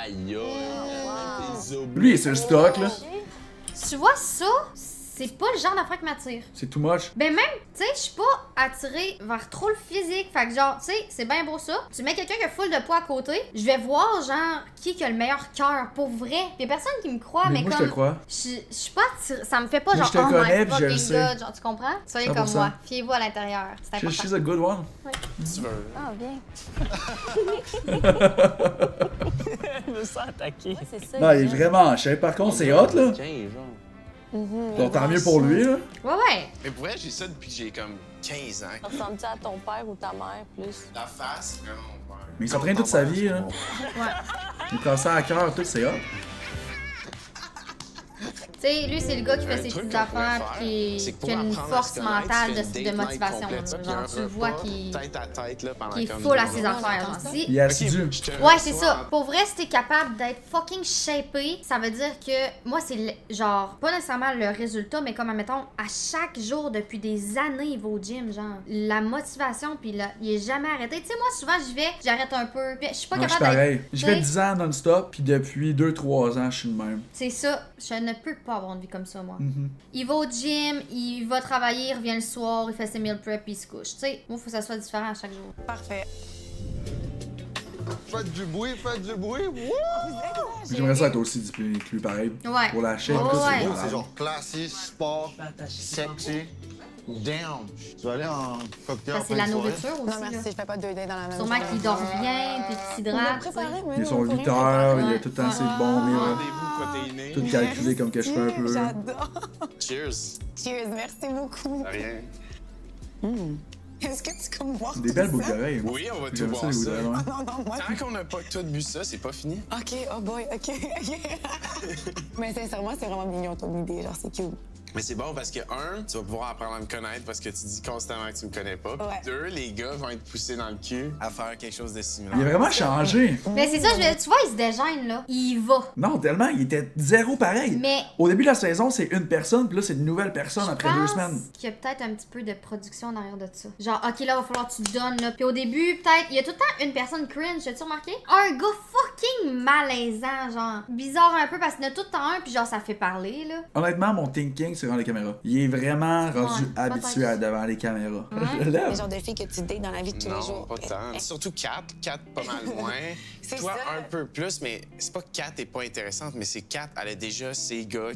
Aïe, aïe. Lui, il est sur le stock, là. Tu vois ça? C'est pas le genre d'affaire qui m'attire. C'est too much. Ben même, tu sais, je suis pas attirée vers trop le physique. Fait que genre, tu sais, c'est bien beau ça. Tu mets quelqu'un qui a full de poids à côté, je vais voir genre qui a le meilleur cœur pour vrai. Y'a personne qui me croit, mais moi, comme je te crois. je suis pas attirée, ça me fait pas Moi, genre je te oh connais, my puis je le fucking sais. god, genre tu comprends? Soyez 100%. comme moi, fiez-vous à l'intérieur, c'est important. She's a good one. Tu veux. Ah, bien. Je me sens attaqué. Ouais, c'est ça. Non, il est vraiment cher. Par contre, c'est hot, là. 15, genre. Donc, tant mieux pour lui, là. Ouais. Mais pour vrai, j'ai ça depuis que j'ai comme 15 ans. Ressembles-tu à ton père ou ta mère plus? La face, c'est vraiment mon père. Mais il s'entraîne toute sa vie, là. Ouais. Il prend ça à cœur, tout, c'est hot. Tu sais, lui, c'est le gars qui fait Un ses truc petites qu'on pourrait affaires faire, pis c'est que qui a pour une apprendre à force se connaître, mentale tu fais une de date night motivation. complète, là. puis Genre, un tu le vois repas, qui tête à tête, là, pendant est comme full à deux ses heures. affaires. Genre. Si- Il est assidu. Je te Ouais, c'est reçois ça. Pour vrai, si t'es capable d'être fucking shapé, ça veut dire que moi, c'est genre, pas nécessairement le résultat, mais comme, admettons, à chaque jour, depuis des années, il va au gym, genre. La motivation, puis là, il est jamais arrêté. Tu sais, moi, souvent, j'y vais, j'arrête un peu. Je suis pas Non, je suis capable d'être. pareil. Je fais 10 ans non-stop, puis depuis 2-3 ans, je suis le même. C'est ça. Je ne peux pas avoir une vie comme ça, moi. Mhm. Il va au gym, il va travailler, il revient le soir, il fait ses meal prep, puis il se couche. Tu sais, moi, faut que ça soit différent à chaque jour. Parfait. Faites du bruit, faites du bruit. Wouh! J'aimerais ça être aussi discipliné que lui, pareil. Ouais. Pour la chaîne, Ouais, tout, ouais. c'est C'est malade. genre classique, sport, sexy. Damn! Tu vas aller en cocktail Ça, en c'est fin la de soirée? nourriture aussi. Non, là. merci, je fais pas 2 dates dans la même Sûrement journée. qu'il dort bien, puis qu'il s'hydrate. tu sais. Il est son 8 heures, il a tout le temps ses bons meals. Rendez-vous protéiné. Tout calculé comme que je fais un peu. J'adore. Cheers. Cheers, merci beaucoup. De rien. Est-ce que tu comme voir Des tout belles boucles ça? d'oreilles. moi. Oui, on va tout J'aime boire les boucles ça. d'oreilles, ouais. Non, non, moi. Tant qu'on n'a pas tout bu ça, c'est pas fini. Ok, oh boy, ok, ok. Mais sincèrement, c'est vraiment mignon ton idée, genre c'est cute. Mais c'est bon parce que, un, tu vas pouvoir apprendre à me connaître parce que tu dis constamment que tu me connais pas. Puis Ouais. deux, les gars vont être poussés dans le cul à faire quelque chose de similaire. Il a vraiment changé. Mais c'est ça, tu vois, il se dégêne, là. Il va. Non, tellement, il était zéro pareil. Mais Au début de la saison, c'est une personne, puis là, c'est une nouvelle personne après 2 semaines. qu'il y a peut-être un petit peu de production derrière de ça. Genre, ok, là, va falloir que tu te donnes, là. Puis au début, peut-être, il y a tout le temps une personne cringe, as-tu remarqué? Un gars fucking malaisant, genre. Bizarre un peu parce qu'il y en a tout le temps un, puis genre, ça fait parler, là. Honnêtement, mon thinking, c'est devant les caméras. Il est vraiment rendu Ouais, habitué peut-être. à devant les caméras. Ouais. Je Le lève. genre de fille que tu dates dans la vie de tous les Non, jours. pas tant. Surtout Kat. Kat, pas mal moins. C'est Toi, ça. un peu plus, mais c'est pas que Kat est pas intéressante, mais c'est Kat, elle a déjà ses gars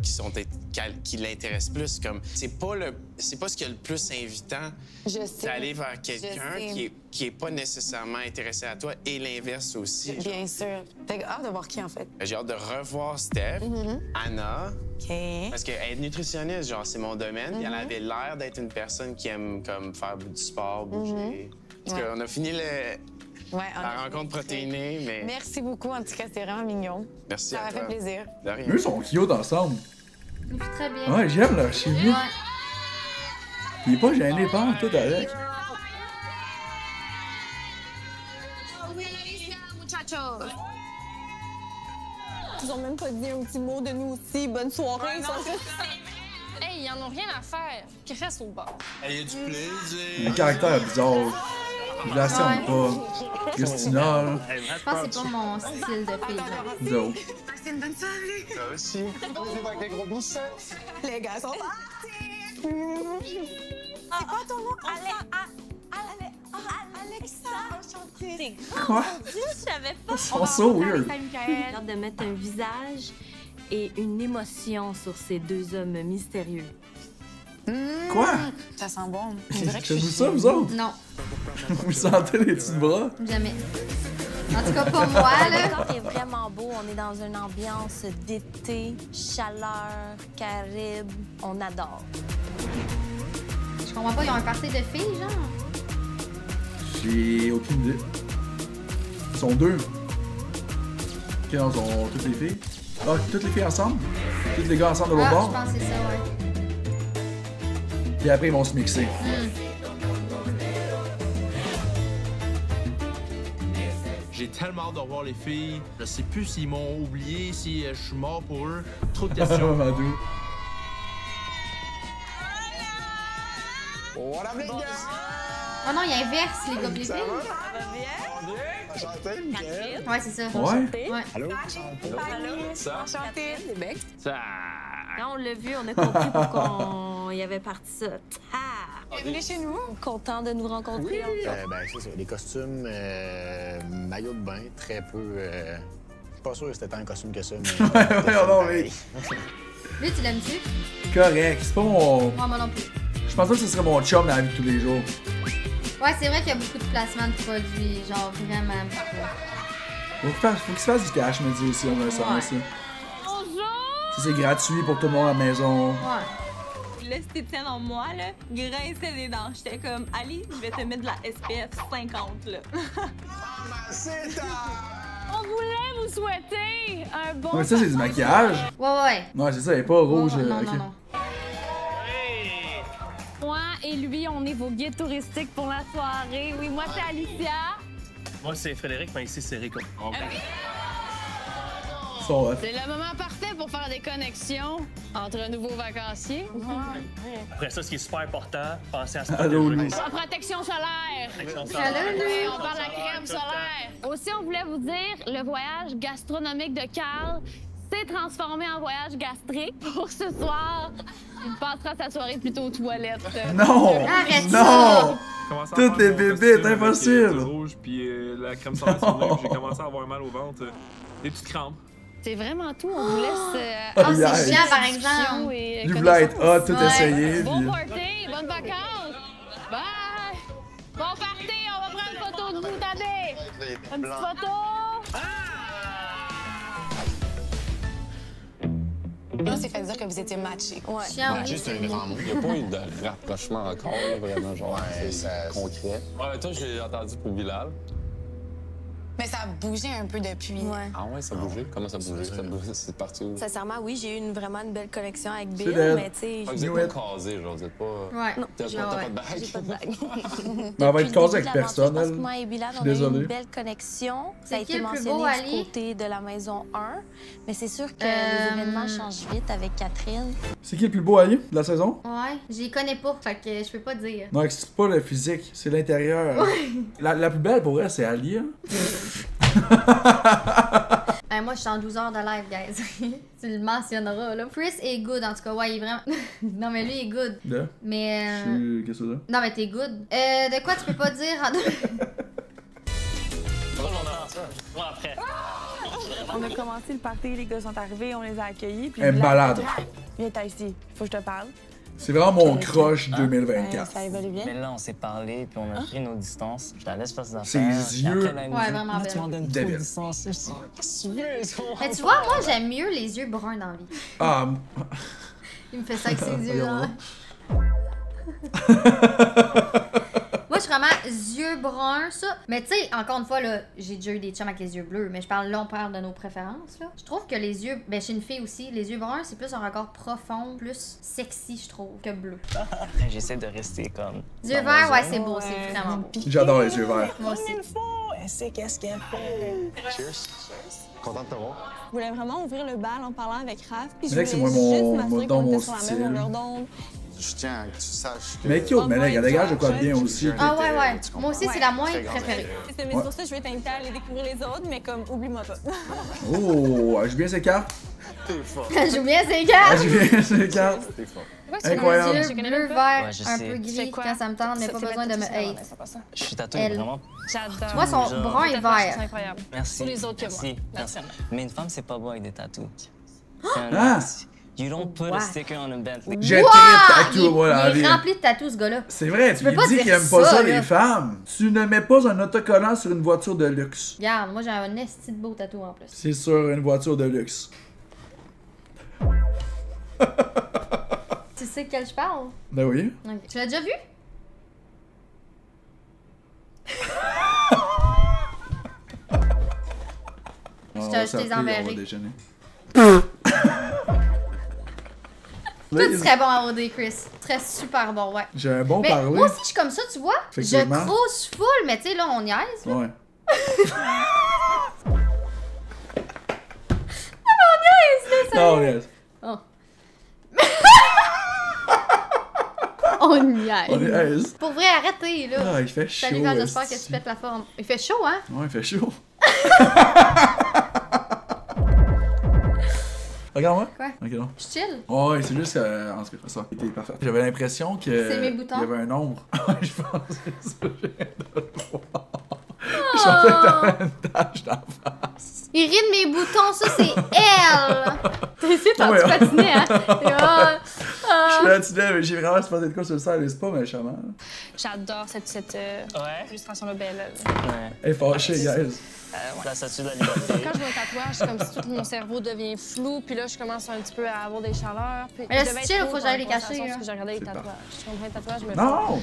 qui l'intéressent plus. Comme, c'est pas ce qui est le plus invitant Je sais. d'aller vers quelqu'un Je sais. qui est pas nécessairement intéressé à toi et l'inverse aussi. genre. Bien sûr. Fait hâte de voir qui en fait. J'ai hâte de revoir Steph, Anna, OK. parce qu'elle est nutritionniste, genre, c'est mon domaine. Puis elle avait l'air d'être une personne qui aime comme faire du sport, bouger. Parce Ouais. qu'on a fini Ouais, la rencontre protéinée, mais Merci beaucoup, en tout cas, c'était vraiment mignon. merci Ça à m'a toi. fait plaisir. De rien. Eux sont cute ensemble. Il fait très bien. Ouais, j'aime leur chimie. Ouais. Il est pas gêné, pas en tout avec. Ils ont même pas dit un petit mot de nous aussi. Bonne soirée. Ils sont juste- Hey, ils en ont rien à faire. Qu'ils restent au bar. Il y a du plaisir. Un caractère bizarre. Je la sens pas. Christina, là. Je pense que c'est pas mon style de fille, genre. Zéro. C'est une bonne soirée. Toi aussi. Avec les gros biceps. Les gars sont partis. C'est quoi ton nom? Alexa. Enchantée. Quoi? Je savais pas. Ils sont so weird. J'ai hâte de mettre un visage et une émotion sur ces deux hommes mystérieux. Quoi? Ça sent bon. On dirait que Faites-vous je suis ça, vous autres? Non, Vous sentez les petits bras? jamais. En tout cas, pas moi, Le là. décor est vraiment beau. On est dans une ambiance d'été, chaleur, Caraïbes. On adore. Je comprends pas, ils ont un party de filles, genre. J'ai aucune idée. Ils sont deux. Ok, non, ils sont toutes les filles. Ah, toutes les filles ensemble? Tous les gars ensemble de l'autre Ah, je bord? pense que c'est ça, ouais. Puis après, ils vont se mixer. J'ai tellement hâte de revoir les filles. Je sais plus s'ils m'ont oublié, si je suis mort pour eux. Trop de questions. Madou. What up, les gars? Oh non, il inverse les gars et les filles. Enchanté, Miguel. Ouais, c'est ça. Ouais. Ouais. Allô? Ça. Enchanté. Les becs. Ça. Quand on l'a vu, on a compris pourquoi il avait parti ça. Bienvenue chez nous. Content de nous rencontrer. Ben, c'est ça. Les costumes, maillot de bain, très peu. Je suis pas sûr que c'était tant un costume que ça, mais. Ouais, non, mais. Lui, tu l'aimes-tu? Correct, c'est pas mon. Ouais, moi non plus. Je pense pas que ce serait mon chum dans la vie de tous les jours. Ouais, c'est vrai qu'il y a beaucoup de placements de produits, genre vraiment beaucoup. Faut qu'il se fasse du cash, je me dis aussi, on va le savoir ça. Bonjour! Si c'est gratuit pour tout le monde à la maison. Ouais. L'esthéticienne en moi, là, grinçait des dents. J'étais comme, allez, je vais te mettre de la SPF 50, là. On voulait vous souhaiter un bon... Ouais, ça, c'est du maquillage. Ouais. Ouais, c'est ça, elle est pas rouge. Non, ok. non. Moi et lui, on est vos guides touristiques pour la soirée. Oui, moi, c'est Alicia. Moi, c'est Frédéric, mais ici, c'est Rico. Ils sont hot. C'est le moment parfait pour faire des connexions entre nouveaux vacanciers. Après ça, ce qui est super important, pensez à se Allô, protéger. Lou. En protection solaire. Protection Allô, solaire. Lou. On parle de la crème solaire. Aussi, on voulait vous dire, le voyage gastronomique de Carl s'est transformé en voyage gastrique. Pour ce soir, il passera sa soirée plutôt aux toilettes. Non! Arrête Non! Commencé à Toutes faire les mon bébés, costume c'est avec, impossible. du rouge puis la crème solaire sur le nez, puis j'ai commencé à avoir mal au ventre. Des petites crampes. C'est vraiment tout. On vous laisse... Oh, Yeah. c'est chiant, par exemple. Du voulais être hot, tout Ouais. essayer. Bon Puis... party, bonnes vacances. Bye. Bon party, on va prendre une photo de vous, attendez. Une petite photo. On s'est fait dire que vous étiez matchés. Ouais. Chiant, oui, Juste c'est un grand mot. Il n'y a pas eu de rapprochement encore, là, vraiment, genre, Ouais, ça- concret. Ouais, toi, j'ai entendu pour Bilal. Mais ça a bougé un peu depuis. Ouais. Ah ouais, ça a bougé? Comment ça a bougé? Ça a bougé, c'est parti où? Sincèrement, oui, j'ai eu vraiment une belle connexion avec C'est Bill, dead. mais tu sais, Ah, vous êtes pas casés, genre, vous êtes pas... Ouais. T'as j'ai pas, t'as ouais. pas de bague? j'ai pas de bague. Mais elle va être Depuis casée le début avec de l'aventure, personne, parce que elle. moi et Bilal, Je on suis a eu désolé. une belle connexion. Ça a C'est qui été le plus mentionné beau, Ali? du côté de la maison 1. Mais c'est sûr que les événements changent vite avec Catherine. C'est qui le plus beau allié de la saison? Ouais, j'y connais pas, fait que je peux pas dire. Non, c'est pas le physique, c'est l'intérieur. La plus belle pour elle, c'est Ali. Hein? Moi, je suis en 12 heures de live, guys. Tu le mentionneras, là. Chris est good, en tout cas. Ouais, il est vraiment... non, mais lui est good. Là, Mais... je suis... Qu'est-ce que c'est ça? Non, mais t'es good. De quoi tu peux pas dire en... Ouais, après. On a commencé le party, les gars sont arrivés, on les a accueillis. Puis Elle est malade. Viens, t'as ici, faut que je te parle. C'est vraiment mon crush 2024. Ça évolue bien. Mais là, on s'est parlé, puis on a pris nos distances. Je te laisse faire ses Ses affaires. puis yeux. après, là, elle me Ouais, dit, vraiment Ah, belle. tu m'en donnes trop Débile. de distance. Je dis, qu'est-ce que tu veux? Mais tu vois, moi, j'aime mieux les yeux bruns dans la vie. Ah, Il me fait ça avec ses yeux, là. Moi, je suis vraiment yeux bruns, ça. Mais tu sais, encore une fois, là, j'ai déjà eu des chums avec les yeux bleus, mais je parle là, on parle de nos préférences, là. Je trouve que les yeux, ben chez une fille aussi, les yeux bruns, c'est plus un regard profond, plus sexy, je trouve, que bleu. Après, j'essaie de rester comme. Yeux dans verts, mon ouais, zone. c'est beau, c'est vraiment beau. j'adore les yeux verts. Moi aussi. Elle sait qu'est-ce qu'elle fait. Cheers. Content de te voir. Je voulais vraiment ouvrir le bal en parlant avec Raph. Puis je C'est vrai que c'est voulais moins juste mon- m'assurer dans qu'on mon était sur la style. même longueur d'onde. Je tiens à que tu saches que... Mais cute, mais là, elle dégage de quoi de bien aussi. Ah ouais, ouais. Moi aussi, c'est la moins Très grand préférée. C'est pour ça que je vais t'inviter à aller découvrir les autres, mais comme, oublie-moi pas. Oh, elle joue bien ses cartes. T'es fort. Elle joue bien ses gars. Elle joue bien ses cartes. T'es fort. Incroyable. Les yeux bleu, vert, Ouais, je un sais. peu gris quand ça me tente, mais pas besoin de me hate. Je suis tatoué Elle. vraiment. J'adore. Moi, son Genre. brun et vert. C'est incroyable. Merci. Pour les autres que Merci. moi. Merci. Mais une femme, c'est pas beau avec des tatous. Ah! You don't put Ouais. a sticker on a Bentley. J'ai Wow! très tatou, moi, dans la Il vie. est rempli de tatous, ce gars-là. C'est vrai, tu peux lui pas dis dire qu'il aime pas ça, ça, là. les femmes. Tu ne mets pas un autocollant sur une voiture de luxe. Regarde, moi, j'ai un esti de beau tatou en plus. C'est sur une voiture de luxe. Tu sais de quel je parle? Ben oui. Ok. Tu l'as déjà vu? On te- va je s'appeler, t'ai enverrai. on va déjeuner. Toi, tu serais bon à OD, Chris. Tu serais super bon, ouais. J'ai un bon Mais parler. moi aussi, je suis comme ça, tu vois. Je Effectivement. crouse full, mais tu sais, là, on niaise. Là. Ouais. On niaise, là, ça. Non, yes. On On niaise. On est aise. Pour vrai, arrêtez, là. Ah, il fait chaud. Salut, j'espère que tu pètes la forme. Il fait chaud, hein? Ouais, il fait chaud. Regarde-moi. Quoi? Ok, non. Je chill. Ouais, c'est juste que. En tout cas, ça, c'était parfait. J'avais l'impression que. C'est mes boutons. Il y avait un nombre. Ouais, je pense que c'est ça, je viens de le voir. Je pensais que t'avais une tache d'en face. Il rit de mes boutons, ça, c'est elle! T'as essayé de Ouais. patiner, hein? Je suis là, mais j'ai vraiment supposé de quoi sur le sol, c'est pas méchamment. J'adore cette illustration-là belle. Ouais. Elle est fâchée, guys. La statue de la liberté. Quand je vois un tatouage, c'est comme si tout mon cerveau devient flou, puis là, je commence un petit peu à avoir des chaleurs. Puis Mais là, je devais c'est chill, être faut que trop j'aille dans les la cacher, conversation là. parce que j'ai regardé les C'est tatouages. Je comprends les tatouages, mais Non!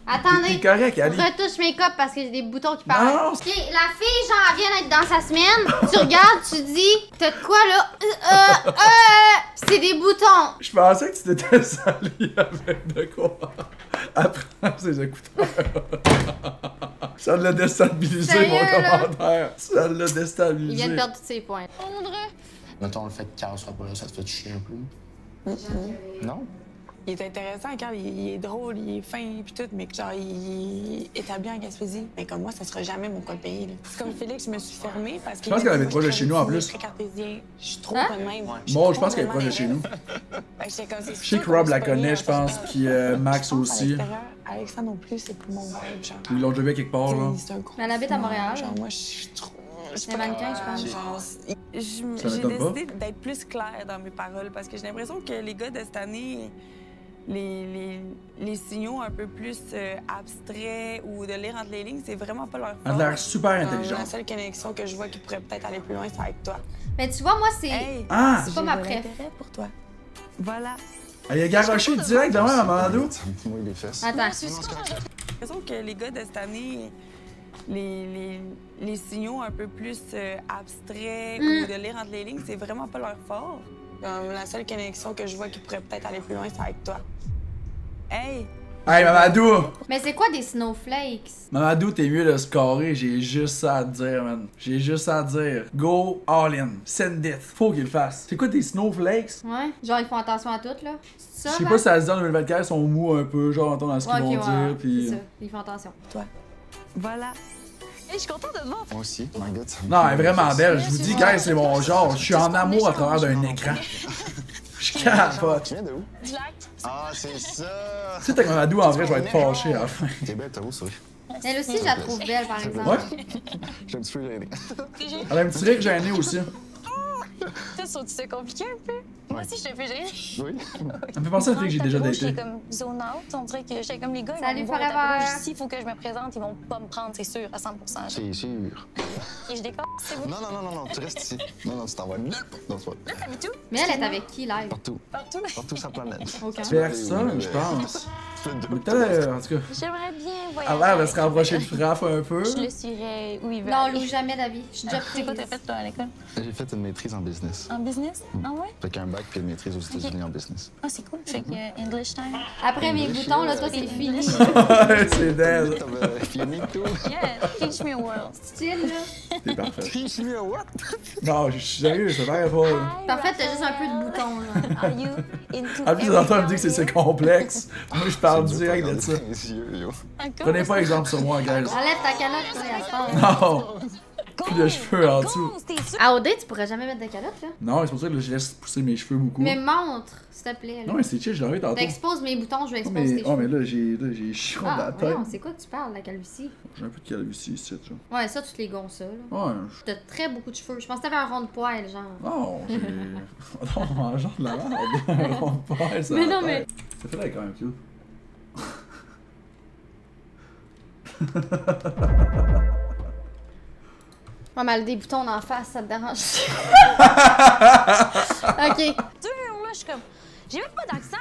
Attendez. T'es correct, Ali. Retouche make-up parce que j'ai des boutons qui parlent. Non. Ok, la fille, genre, vient d'être dans sa semaine. Tu regardes, tu dis, t'as de quoi, là? C'est des boutons. Je pensais que tu t'étais sali avec de quoi. Après ses écouteurs. Ça l'a déstabilisé, Sérieux, mon là? commentaire. Ça l'a déstabilisé. Il vient de perdre tous ses points. Mettons le fait que Carl soit pas là, ça te fait chier un peu. Non? Il est intéressant, Carl, il est drôle, il est fin, puis tout, mais genre, il est établi en Gaspésie. Mais comme moi, ça sera jamais mon cas de pays, là. C'est comme Félix, je me suis fermée parce que... Je pense qu'elle avait proche de chez nous, en plus. Très cartésien. Je suis trop Hein? de même. Bon, je pense qu'elle est proche de chez nous. Je sais que Rob la connaît, je pense, puis Max aussi. Alexandre non plus, c'est plus mon vibe, genre. Ils l'ont déjà vu quelque part, là. C'est un gros... Mais elle habite à Montréal. Genre, moi, je suis trop... C'est mannequin, je pense. Genre, j'ai Ça m'étonne pas. décidé d'être plus claire dans mes paroles parce que j'ai l'impression que les gars de cette année, les signaux un peu plus abstraits ou de lire entre les lignes, c'est vraiment pas leur Elle a force. l'air super intelligente. La seule connexion que je vois qui pourrait peut-être aller plus loin, c'est avec toi. Mais tu vois, moi, c'est Ah! c'est pas ma préf. Intérêt pour toi. Voilà. Elle a garoché direct de même à Mando. Moi, les fesses. Attends. J'ai l'impression que les gars de cette année, les signaux un peu plus abstraits ou de lire entre les lignes, c'est vraiment pas leur fort. La seule connexion que je vois qui pourrait peut-être aller plus loin, c'est avec toi. Hey! Hey, Mamadou! Mais c'est quoi des snowflakes? Mamadou, t'es mieux de scorer, j'ai juste ça à te dire, man. J'ai juste ça à te dire. Go all in. Send it. Faut qu'il le fasse. C'est quoi tes snowflakes? Ouais. Genre, ils font attention à tout, là. C'est Je ça, sais là? pas si ça se dit en 2024, ils sont mous un peu, genre, entend dans ce qu'ils Ouais, vont ok, ouais, dire, pis... c'est ça. Ils font attention. Toi. Voilà. Hey, je suis contente de te voir. Moi aussi. My God, ça me Non, elle est fait vraiment plaisir. belle. Je vous dis, guys, c'est mon genre. Je suis en amour à travers d'un écran. Je capote. Tu viens de où? Du lac. Ah, c'est ça! Tu sais, avec Mamadou, en vrai, je vais être fâché à la fin. T'es belle, t'as où, ça? Elle aussi, je la trouve belle, par exemple. Ouais? J'ai un petit peu gêné. Elle a un petit rire gêné aussi. C'est compliqué un peu. Moi aussi, je te fais gêner. Oui. Ça me fait penser à la fille que j'ai déjà daté. J'étais comme zone out. On dirait que j'étais comme les gars. Salut, ils vont me voir au Forever. tapis rouge. S'il faut que je me présente, ils vont pas me prendre, c'est sûr, à 100%. C'est sûr. Et je décore, c'est vous. Non, tu restes ici. Non, tu t'en vas nulle part. Là, t'habites où? Mais elle est avec qui, live? Partout. Partout. Partout sur la planète. Aucun. Personne, je pense. Mais peut-être, en tout cas, J'aimerais bien elle voyager. a l'air de se rapprocher de Fraff un peu. Je le suivrai où il veut. Non, aller. Lou, jamais d'avis. Je suis déjà C'est quoi prise. t'as fait, toi, à l'école? J'ai fait une maîtrise en business. En business? Ah ouais? Fait qu'un bac puis une maîtrise aux États-Unis en business. Ah, c'est cool. Fait que English time. Après mes boutons, là, toi, c'est fini. C'est d'elle. T'avais fini tout. Yeah, teach me a world. Style, là. C'est parfait. Teach me a what? Non, je suis sérieux, ça paraît pas. Parfait, t'as juste un peu de boutons, là. Are you into En plus, j'entends me dire que c'est complexe. Moi, je parle direct de ça. Prenez pas exemple sur moi, guys. Enlève ta calotte, toi, à ce temps. Non! Plus de cheveux en dessous. À OD, tu pourrais jamais mettre de calotte, là. Non, c'est pour ça que je laisse pousser mes cheveux beaucoup. Mais montre, s'il te plaît. Là. Non, mais c'est chill, je l'ai enlevé tantôt. T'exposes mes boutons, je vais Oh, exposer tes mais, oh, cheveux. mais là, j'ai chiant dans Ah, la tête. voyons, c'est quoi que tu parles, la calvitie? J'ai un peu de calvitie ici, tu vois. Ouais, ça, tu te les gonces, ça, là. Ouais, T'as très beaucoup de cheveux. Je pense que t'avais un rond de poil, genre. non, j'ai. Non, genre de la merde. Un rond de poil, ça. Mais non, mais- Ça fait là quand même cute. Pas mal des boutons en face, ça te dérange. Ok. Moi, je suis comme. J'ai même pas d'accent.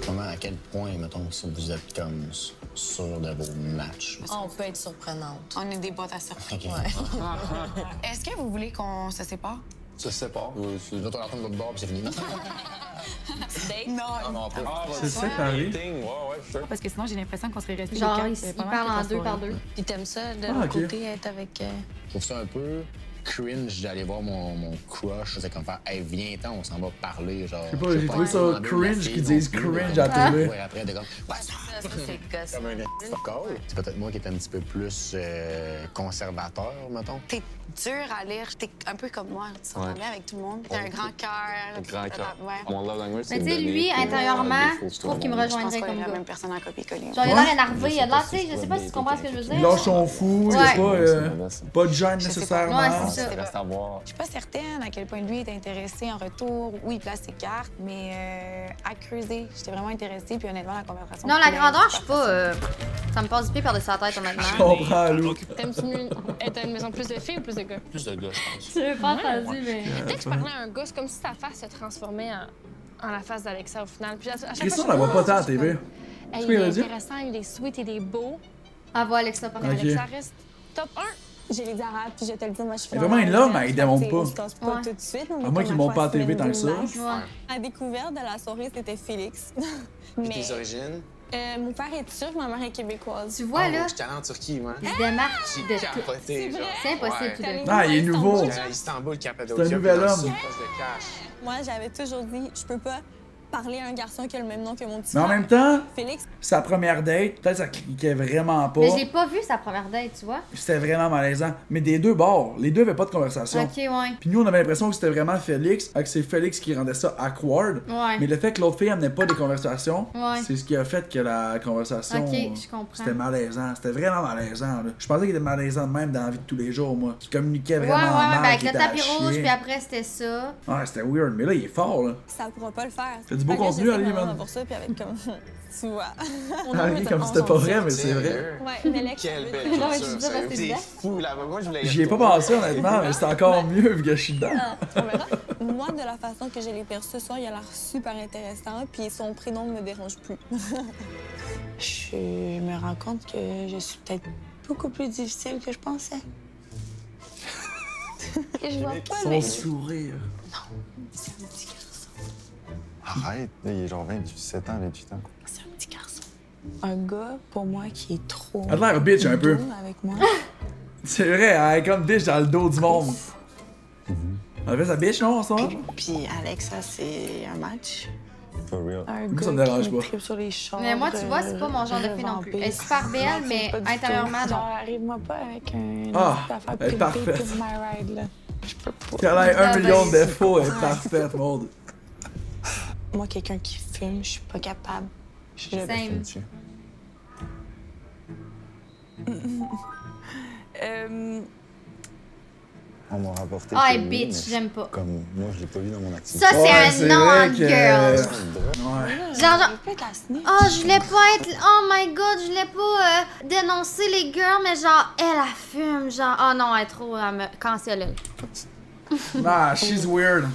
Comment, à quel point, mettons, si vous êtes comme sûr de vos matchs? On peut être surprenante. On est des bottes à surprise. Ok. Est-ce que vous voulez qu'on se sépare? Ça se sépare. Vous êtes en train de votre bord, puis c'est fini. Non. Non, on peut. C'est séparé. Parce que sinon, j'ai l'impression qu'on serait restés Genre, les ils quatre, parlent en deux par deux. Puis t'aimes ça, de Ah, l'autre ok. côté, être avec. Je trouve ça un peu cringe d'aller voir mon crush. C'est comme faire, hey, viens-t'en, on s'en va parler. Genre, Je sais pas, j'ai trouvé ça cringe qu'ils disent cringe à la TV. Ouais, après, t'es comme, Ça, c'est gosse. comme un fuck all. C'est peut-être moi qui est un petit peu plus conservateur, mettons. T'es dur à lire, t'es un peu comme moi, tu s'entends bien avec tout le monde. T'as un grand cœur. Grand cœur. Ouais. Mon love language, Mais c'est tu sais, donner, lui, puis, intérieurement, je trouve qu'il me Je rejoindrait pense qu'on comme est la gars. même personne en copie-coller. Genre, il a l'air énervé, il a de l'air, tu sais, je sais pas si tu comprends ce que je veux Il dire. lâche son fou, il y a pas de gêne nécessairement. Ouais, c'est ça. Reste à voir. Je suis pas certaine à quel point lui est intéressé en retour. Oui, il place ses cartes, mais à creuser. J'étais vraiment intéressée, puis honnêtement, la conversation... Non, la grandeur, je suis pas. Ça me passe du pied par-dessus la tête, Je honnêtement. comprends, Lou. T'aimes-tu mieux être à une maison plus de filles ou plus de gars? Plus de gars, je pense. Tu veux pas entendu, mais. Dès que je parlais à un gars, c'est comme si sa face se transformait en la face d'Alexa au final. Puis à chaque Christian, fois, on la voit pas tant à la TV. Hey, C'est il quoi, il a est dit? intéressant, il est sweet, il est beau. Ah, voilà, Alexa, par Ok. Alexa reste top 1. J'ai les arabes, puis je te le dis, moi, je suis Elle est vraiment une love, mais elle démontre On se pas. casse pas Ouais. tout de suite. À moins qu'ils montent pas à la TV tant que ça. La découverte de la soirée, c'était Félix. Puis tes origines? Mon père est turc, ma mère est québécoise. Tu vois, là, J'étais allé en Turquie, moi. il se démarque J'ai de tout. capoté, genre. C'est impossible, Ouais. tout de Ah, il est nouveau. J'étais à Istanbul, Cappadocia. C'est un nouvel puis dans homme. le sud, poste de cash. Moi, j'avais toujours dit, je peux pas parler à un garçon qui a le même nom que mon petit Mais en frère. même temps, Félix. sa première date, peut-être ça cliquait vraiment pas. Mais je l'ai pas vu sa première date, tu vois. C'était vraiment malaisant. Mais des deux bords, les deux avaient pas de conversation. Ok, ouais. Puis nous, on avait l'impression que c'était vraiment Félix, que c'est Félix qui rendait ça awkward. Ouais. Mais le fait que l'autre fille amenait pas des conversations, Ouais. c'est ce qui a fait que la conversation. Ok, je comprends. C'était malaisant. C'était vraiment malaisant, là. Je pensais qu'il était malaisant de même dans la vie de tous les jours, moi. Qui communiquait Ouais, vraiment ouais, mal. ben avec qui le était à tapis rouge, chier. puis après, c'était ça. Ouais, c'était weird. Mais là, il est fort, là. Ça pourra pas le faire. T'as du beau Fait que contenu, j'essaie Ali, vraiment man. pour ça, puis avec comme... tu vois. Ah, oui, comme si c'était pas vrai, mais c'est vrai. Ouais, mais l'ex... Quelle belle Non, mais je culture, dis ça parce que c'est c'est fou, là. Moi, je voulais y J'y ai pas retourner. pensé, honnêtement, mais c'est encore mieux vu que je suis dedans. Moi, de la façon que je l'ai perçu ce soir, il a l'air super intéressant, puis son prénom ne me dérange plus. Je me rends compte que je suis peut-être beaucoup plus difficile que je pensais. Et je vois pas Son le... sourire. C'est un petit garçon. Arrête, là, il est genre 27 ans, 28 ans. C'est un petit garçon. Un gars, pour moi, qui est trop... Elle a l'air bitch un peu. doux avec moi. C'est vrai, elle est comme bitch dans le dos du monde. Elle fait sa bitch, non, ça? Puis Alexa, c'est un match. For real. Un Moi, gars ça me dérange qui pas. me tripe sur les chars. Mais moi, tu vois, c'est pas mon genre de fille non plus. Elle est super belle, mais Pas du tout. intérieurement, non. Genre, arrive-moi pas avec un Ah, petite affaire elle est pimpée parfaite. pour my ride, là. Je peux pas. Elle a l'air 1 million de ben, défauts, elle est parfaite, Maud. Moi, quelqu'un qui fume, je suis pas capable. Je Same. On m'a rapporté. Ah, que et oui, bitch, mais j'aime pas. Comme moi, je l'ai pas vu dans mon activité. Ça, c'est Ouais, un c'est non, vrai que- girl. Ouais. Genre, peut être la snitch. oh, je voulais pas être. Oh my god, je voulais pas dénoncer les girls, mais genre, elle fume. Genre, oh non, elle est trop. Elle me cancelle. Ah, she's weird.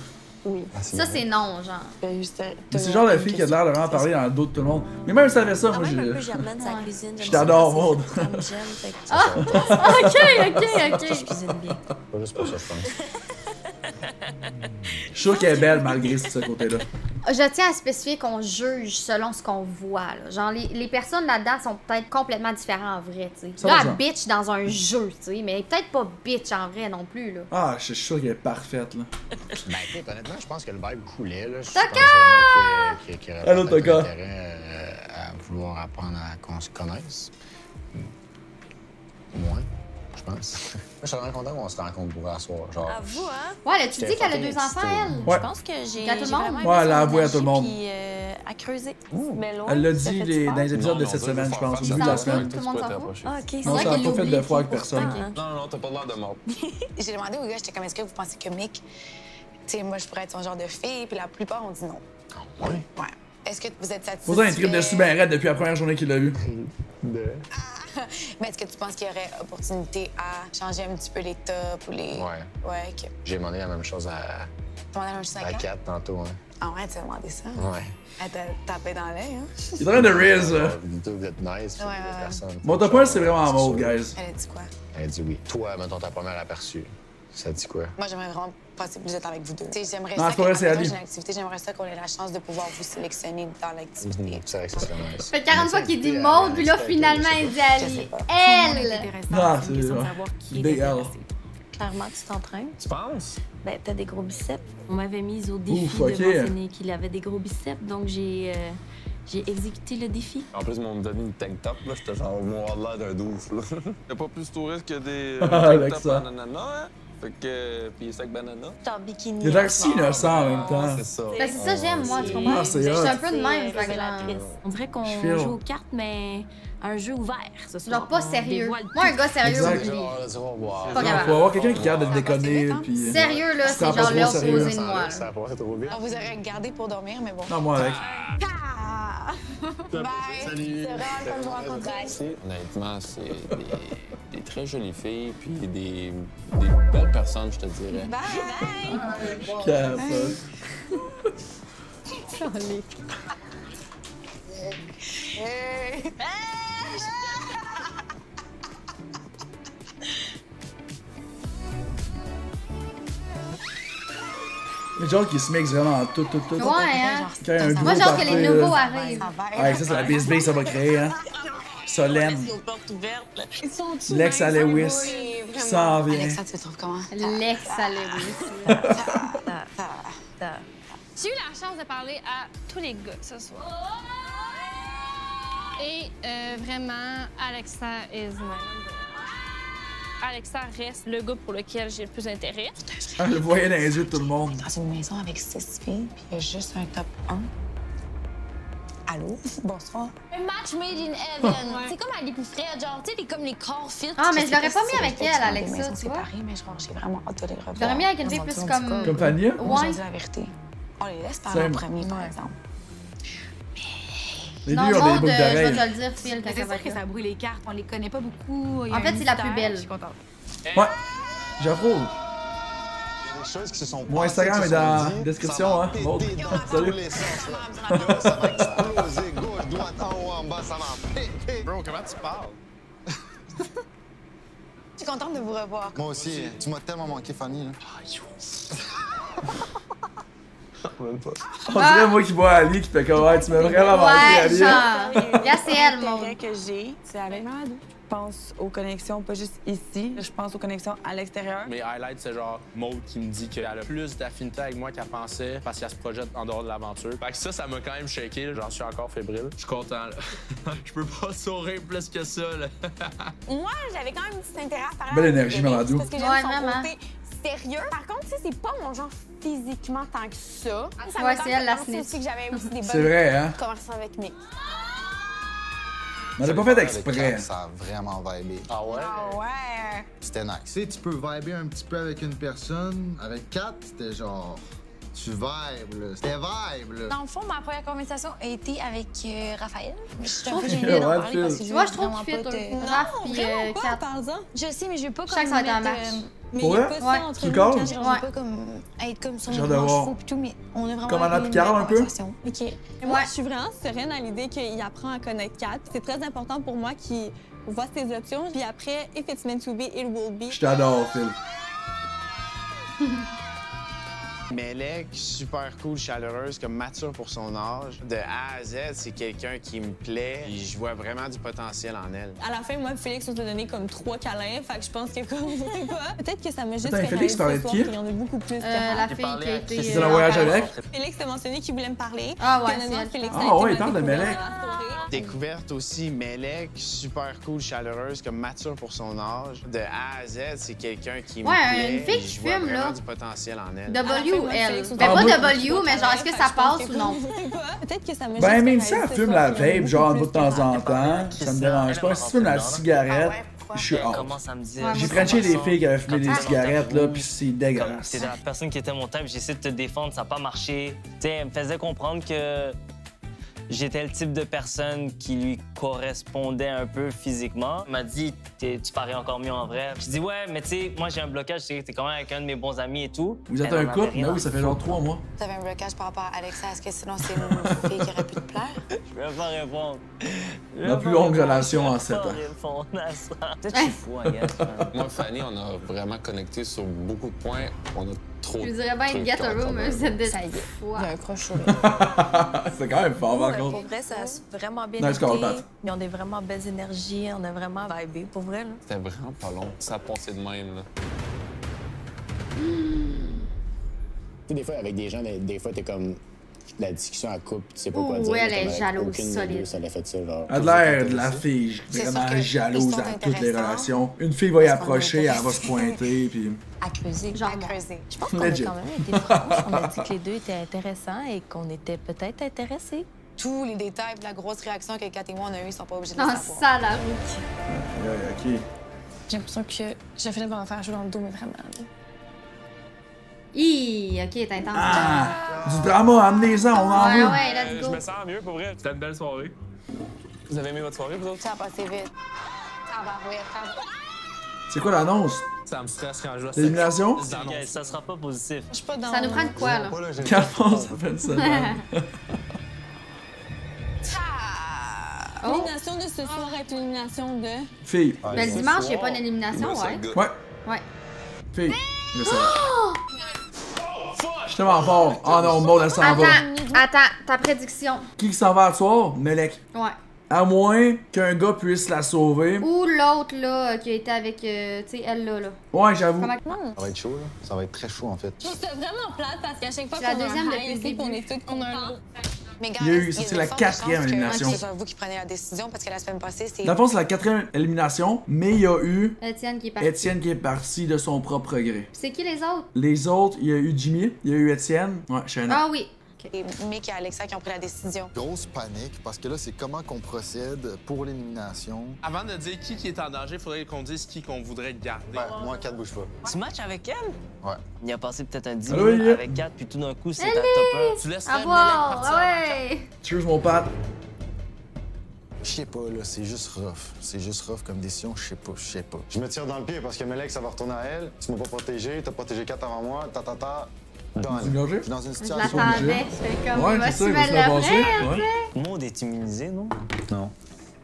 Oui. Ça, c'est non, genre. Mais c'est le genre de fille qui a l'air de vraiment parler dans le dos de tout le monde. Mais même si elle fait ça, Quand moi, même un peu je. germaine sa cuisine. Je t'adore, Maud. Comme j'aime, fait que... Ah! Ok. Je cuisine bien. Pas juste pour ça, je pense. Je suis sûr qu'elle est belle malgré ce côté-là. Je tiens à spécifier qu'on juge selon ce qu'on voit. Là. Genre, les personnes là-dedans sont peut-être complètement différentes en vrai, tu sais. Là, 100%. elle bitch dans un jeu, tu sais, mais peut-être pas bitch en vrai non plus, là. Ah, je suis sûr qu'elle est parfaite, là. Ben, écoute, honnêtement, je pense que le vibe coulait, là. Je Taka! pense vraiment qu'il y aurait Allô, peut-être Taka. intérêt à vouloir apprendre à qu'on se connaisse. Moins, je pense. Moi, je suis vraiment content qu'on se rencontre pour la soir. Genre, À vous, hein? Ouais, là, tu dis J'étais qu'elle a fucking 2 enfants, excité. elle? Ouais. Je pense que j'ai À tout le monde? vraiment aimé Ouais, elle son a avoué à énergie, tout le monde. Puis à creuser. Mais loin, Elle l'a ça dit fait dans peur? les épisodes de Non, cette non, semaine, je pense, au ça début de la s'en fout, semaine. tout le monde s'en fout. Ah, OK, c'est Non, vrai ça a qu'elle pas fait l'oublie, de fois avec puis personne. pourtant, Non, t'as pas l'air de mort. J'ai demandé au gars, j'étais comme, est-ce que vous pensez que Mick, tu sais, moi, je pourrais être son genre de fille? Puis la plupart ont dit non. ouais. Ouais. Est-ce que vous êtes satisfait? Pour ça, il trip dessus ben raide depuis la première journée qu'il l'a vu. Mais est-ce que tu penses qu'il y aurait opportunité à changer un petit peu les tops ou les... Ouais. Ouais, OK. J'ai demandé la même chose à Tu m'as demandé la même chose à 4 tantôt, hein. Ah ouais, tu as demandé ça? Ouais. Elle t'a tapé dans l'œil, hein? Il est en train de riz, là. Vous deux, vous êtes nice, puis Ouais, vous êtes ouais. personne. Mon top 1, c'est vraiment Maud, sûr. guys. Elle a dit quoi? Elle a dit oui. Toi, mettons ta première aperçue. Ça dit quoi? Moi, j'aimerais vraiment passer plus de temps avec vous deux. Tu sais, j'aimerais Non, ça c'est pas vrai, c'est quand Ali. j'ai une activité, j'aimerais ça qu'on ait la chance de pouvoir vous sélectionner dans l'activité. C'est vrai que ça serait nice. Ça fait 40 fois qu'il dit Maud, puis là, finalement, il dit Ali. Elle! Ah, c'est Big L. Clairement, tu t'entraînes. Tu penses? Ben, t'as des gros biceps. On m'avait mise au défi Ouf, de ok. mentionner qu'il avait des gros biceps, donc j'ai exécuté le défi. En plus, ils m'ont donné une tank top, là. J'étais genre, moi, l'air d'un douce, là. Y'a pas plus touriste que des Avec tank ça. top en ananas, hein? Fait que... Puis sac banana. T'es en bikini. Il a l'air si innocent en même temps. C'est ça. Ben, c'est ça, j'aime, moi, tu comprends? Ah, c'est Je suis hot. un peu de même, fait que Révélatrice. On dirait qu'on Je file. joue aux cartes, mais un jeu ouvert ce soir. genre pas On sérieux. dévoile Moi, un gars sérieux, Exact. oublie. Faut Pas capable. avoir quelqu'un qui garde de déconner, puis... Sérieux, là, Tu c'est prends pas genre trop l'opposé sérieux. de moi. là. Ça a passé trop vite. On vous aurait gardé pour dormir, mais bon. Non, moi avec. Bye! Salut. C'est vraiment fun de vous rencontrer. Honnêtement, c'est des très jolies filles, puis des belles personnes, je te dirais. Bye! Capote. Hey! Les gens qui se mixent vraiment tout. Ouais, hein? Quand il y a un Moi, gros genre que les party, nouveaux là. arrivent. Ouais, ça, c'est la BSB, ça va créer, hein. Solène. Nos portes ouvertes, là. Ils sont Lex à Lewis. Qui s'en vient. Alexa, tu le trouves comment? Lex à Lewis. J'ai eu la chance de parler à tous les gars ce soir. Et vraiment, Alexa is my number one. Alexa reste le gars pour lequel j'ai le plus d'intérêt. Elle le voyait dans les yeux de tout le monde. Dans une maison avec 6 filles, puis il y a juste un top 1. Allô? Bonsoir. Un match made in heaven. C'est comme à l'épouffrette, genre, tu sais, comme les corps fit. Ah, mais je l'aurais pas mis si avec c'est elle, des Alexa, maisons tu vois. séparées, mais genre, j'ai vraiment hâte de les revoir. Je l'aurais mis avec une fille Dans plus un comme... petit Comme Fania? Moi, Ouais. j'ai dit la vérité. On les laisse parler en Simple. premier, par exemple. Les Non, deux ont des Maud, boucles je vais d'oreilles. te le dire, Phil, quand C'est ça va sûr être que là. ça brûle les cartes. On les connaît pas beaucoup. Il y a En un fait, c'est la mystère. plus belle. Je suis contente. Ouais, j'approuve. Des choses qui se sont Mon passées, Instagram qui est se dans sont la dites, description, ça va hein. péter Maud. dans Salut. tous les sens, là. Là, ça va exploser, gauche, droite, en haut, en bas, ça va péter. Bro, comment tu parles? Je suis contente de vous revoir. Moi aussi, tu m'as tellement manqué, Fanny, là. On dirait moi qui vois Ali qui fait comme ouais, tu m'as vraiment manqué, Ouais, Ali. genre. Regarde, c'est elle, L'intérêt Maud. que j'ai, c'est avec Mamadou. Je pense aux connexions, pas juste ici. Je pense aux connexions à l'extérieur. Mes highlights, c'est genre Maud qui me dit qu'elle a plus d'affinité avec moi qu'elle pensait parce qu'elle se projette en dehors de l'aventure. Fait que ça m'a quand même shaké, là. J'en suis encore fébrile. Je suis content, là. Je peux pas sourire plus que ça, là. Moi, j'avais quand même un petit intérêt à parler Belle avec énergie, Félix, Mamadou. Parce que j'aime Ouais, son vraiment. côté sérieux. Par contre, tu sais, c'est pas mon genre physiquement tant que ça. Ça Ouais, m'a c'est elle, la pensé snitch. aussi que j'avais aussi des C'est bonnes vrai, hein? conversations avec Mick. Mais elle l'a pas fait Avec exprès. Kat, ça a vraiment vibé. Ah ouais? Ah ouais. C'était nice. Tu sais, tu peux vibrer un petit peu avec une personne. Avec Kat, c'était genre... Tu vibes, là. C'était vibe, là. Dans le fond, ma première conversation a été avec Raphaël. Je suis un trouve peu qu'il gênée d'en fit. parler parce que Moi, je veux trouve vraiment qu'il fit pas te- un Raph pis Vraiment pas, Kat. parle-en. Je sais, mais je veux pas Je sens comme que ça va être un mettre, match. Mais Pour il y a vrai? pas Ouais. ça entre Tu nous. le calmes? quand je Ouais. veux pas comme être comme sur J'ai mon hâte de voir. chevaux pis tout, mais on est vraiment Comme Anna eu une Picard, belle un peu? conversation. OK. Moi, je suis vraiment sereine à l'idée qu'il apprend à connaître Kat. C'est très important pour moi qu'il voit ses options. Puis après, if it's meant to be, it will be. Je t'adore, Phil. Mélec, super cool, chaleureuse, comme mature pour son âge. De A à Z, c'est quelqu'un qui me plaît. Et je vois vraiment du potentiel en elle. À la fin, moi, Félix nous a donné comme 3 câlins. Fait que je pense que comme, je sais pas. Peut-être que ça m'a juste Attends, fait Félix réaliser parlait ce de soir qui? qu'il y en a beaucoup plus que La Raph. fille qui a été... C'était dans le voyage avec? Félix t'a mentionné qu'il voulait me parler. Ah ouais, Puis honnêtement, c'est elle. Félix a Ah été ouais, ma il parle de découverte Mélec. dans la soirée. Découverte aussi, Mélec, super cool, chaleureuse, comme mature pour son âge. De A à Z, c'est quelqu'un qui me Ouais, plaît. une fille et qui je vois fume, vraiment là. du potentiel en elle. W ou L? Ah, Ben moi- pas W, mais genre, est-ce que ça passe ou non? Peut-être que ça m'a Ben, juste même fait si elle réaliser fume ce la soir qu'il y en a vape, genre, beaucoup de plus temps que en Raph. temps, ça me dérange pas. Si tu fumes la cigarette, je suis Elle out. commence à me dire. Ouais, J'ai moi, frenché des filles qui avaient fumé Quand des t'es cigarettes, dans ta là, roue, pis c'est Comme dégueulasse. t'es la personne qui était mon type, j'essaie de te défendre, ça n'a pas marché. Tu sais, elle me faisait comprendre que j'étais le type de personne qui lui correspondait un peu physiquement. Elle m'a dit, tu parais encore mieux en vrai. Je dis, ouais, mais tu sais, moi j'ai un blocage, t'es quand même avec un de mes bons amis et tout. Vous êtes Elle un en avait couple? rien Mais à oui, ça fait genre 3 mois. T'avais un blocage par rapport à Alexa. Est-ce que sinon c'est une fille qui aurait pu te plaire? Je vais pas répondre. La plus longue relation en 7 ans. Je vais pas répondre à ça. Peut-être que je suis fou, I guess. Moi, Fanny, on a vraiment connecté sur beaucoup de points. On a trop. Je dirais bien get a room, mais vous êtes des fois. Il y a un crush sur C'est quand même fort, par Ouais, pour contre. vrai, ça a vraiment bien Nice été. call, Pat. Ils ont des vraiment belles énergies. On a vraiment vibé, pour vrai. Là. C'était vraiment pas long. Ça a passé de même, là. sais, des fois, avec des gens, des fois, t'es comme. La discussion à couple, tu sais pas quoi Ouh, dire. elle mais est comme avec jalouse, aucune des solide. deux, ça l'a fait ça, genre. Elle a l'air de la fille vraiment jalouse à toutes les relations. Une fille va y approcher, elle va se pointer, puis... À creuser. Genre, à creuser. Je pense qu'on a Legit. quand même été franches. On a dit que les deux étaient intéressants et qu'on était peut-être intéressés. Tous les détails de la grosse réaction que Kat et moi on a eu, ils sont pas obligés de Non, le savoir. ça, la route. Ouais, ok. J'ai l'impression que j'ai fini par me faire jouer dans le dos, mais vraiment. là. Ok, t'es intense. Ah! Du drama, amenez-en, on en Ouais, veut. ouais, let's Je go. me sens mieux, pour vrai. C'était une belle soirée. Vous avez aimé votre soirée, vous autres? Ça a passé vite. C'est quoi l'annonce? Ça me stresse quand je vois L'élimination? Ok, ça sera pas positif. Je suis pas dans. Ça nous prend de quoi, là? Calme, ça fait une semaine. L'élimination de ce soir est une élimination de. Fille. Mais le dimanche, il a pas une élimination, ouais. Ouais. Ouais. Fille. Je sais. Je suis tellement fort. Oh non, Maud, elle s'en va. Attends, ta prédiction. Qui s'en va à soir? Melek. Ouais. À moins qu'un gars puisse la sauver. Ou l'autre, là, qui a été avec, tu sais, elle, là. Ouais, j'avoue. Comment... Ça va être chaud, là. Ça va être très chaud, en fait. Je trouve ça vraiment plate parce qu'à chaque fois C'est la qu'on a deuxième un depuis le high ici, début. qu'on est toutes contentes. Mais gars, Il y a eu- ça, c'est la quatrième élimination. C'est vous qui prenez la décision parce que la semaine passée, c'est. Dans le fond, c'est la 4e élimination, mais il y a eu Étienne qui est parti. Étienne qui est parti de son propre gré. C'est qui les autres? Les autres, il y a eu Jimmy, il y a eu Étienne. Ouais, Shannon. Ah oui. Et Mick et Alexa qui ont pris la décision. Grosse panique, parce que là, c'est comment qu'on procède pour l'élimination. Avant de dire qui est en danger, il faudrait qu'on dise qui qu'on voudrait garder. Ouais, moi, 4 bouge pas. Tu matches avec elle? Ouais. Il a passé peut-être un 10 Allô, minutes Lily? avec 4, puis tout d'un coup, c'est ta top 1. Tu laisses À voir, ouais. Cheers, mon Pat. Je sais pas, là, c'est juste rough. C'est juste rough comme décision, je sais pas, je sais pas. Je me tire dans le pied parce que Melek, ça va retourner à elle. Tu m'as pas protégé, t'as protégé 4 avant moi, Tu done. gorgé? Je suis dans une Je situation. l'attendais. C'est comme, Ouais, va c'est se ça, il va mettre se la la passer. vraie, Ouais. Maud est immunisée, non? Non.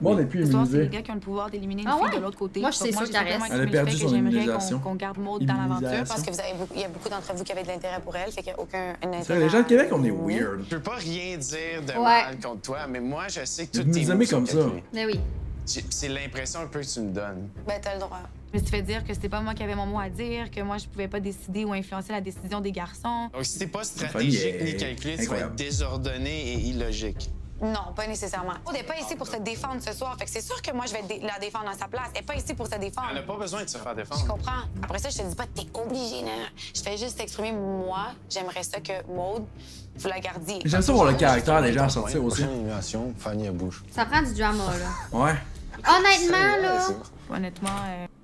Moi, on n'est plus L'histoire, c'est les immunisé. gars qui ont le pouvoir d'éliminer une Ah fille ouais? de l'autre côté. Moi, je sais Donc, sûr j'ai qu'elle vraiment reste. Elle a assumé le perdu fait son que j'aimerais immunisation. qu'on garde Maud dans l'aventure. Immunisation. Parce que il y a beaucoup d'entre vous qui avaient de l'intérêt pour elle, fait qu'il n'y a aucun intérêt. C'est vrai, les gens de Québec, on est weird. Je peux pas rien dire de Ouais. mal contre toi, mais moi, je sais que Vous toutes tes nous aimez moves sont comme ça. calculés. Mais oui. C'est l'impression un peu que tu me donnes. Ben, t'as le droit. Je me suis fait dire que c'était pas moi qui avais mon mot à dire, que moi, je pouvais pas décider ou influencer la décision des garçons. Donc, si t'es pas Fanny stratégique est ni calculé, tu vas incroyable. être désordonné et illogique. Non, pas nécessairement. Maud n'est pas ici pour se défendre ce soir, fait que c'est sûr que moi, je vais la défendre à sa place. Elle n'est pas ici pour se défendre. Elle n'a pas besoin de se faire Je défendre. comprends. Après ça, je te dis pas, t'es obligé, non. Je fais juste exprimer, moi, j'aimerais ça que Maud, vous la gardiez. J'aime ça voir le caractère des gens sortir aussi. Prochaine élimination, Fanny, elle bouge. Ça prend du drama, là. Ouais. Honnêtement, là, Honnêtement,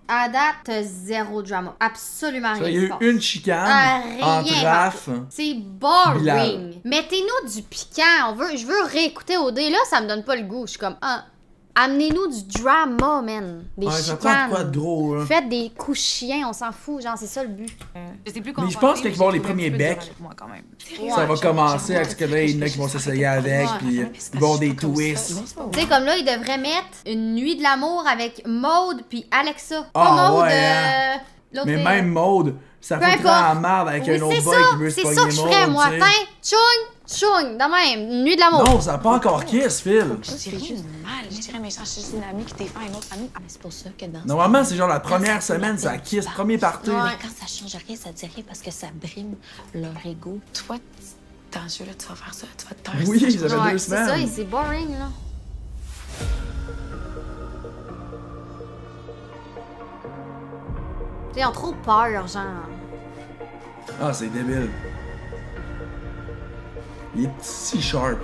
à date, t'as zéro drama. Absolument rien. Il y a qui eu se passe. une chicane Rien entre Raph. C'est boring. Bilal. Mettez-nous du piquant. Je veux réécouter OD. Là, ça me donne pas le goût. Je suis comme, amenez-nous du drama, man. Des Ouais, ça prend chicanes. de quoi de gros, là. Faites des coups chiens, on s'en fout. Genre, c'est ça le but. je sais plus Mais je pense qu'il va y avoir les premiers becs. Moi, quand même. Ça va commencer avec ce que là, il y en a qui vont s'essayer avec, puis il va y avoir des twists. Tu sais, comme là, ils devraient mettre une nuit de l'amour avec Maude puis Alexa. Ah, Pas Maude, ouais, l'autre Mais fille. même Maude, ça Peu foutrait importe. en merde avec Oui, un autre c'est boy ça, qui veut se c'est pogner ça que je ferais, Maude, moi. tu sais. Tiens, tchoung, tchoung, de même, une nuit de l'amour. Non, ça n'a pas encore kiss, Phil. Je dirais juste mal. Je dirais méchant. Je suis juste une amie qui défend une autre amie. C'est pour ça que dans Normalement, c'est genre la première semaine, ça kiss, premier party. Mais quand ça change rien, ça dit rien parce que ça brime leur ego. Toi, dans ce jeu-là, tu vas faire ça. Tu vas te taire. Oui, ça fait Ouais, 2 c'est ça, et semaines. c'est boring, là. Ils ont trop peur, genre. Ah, c'est débile. Il est si sharp.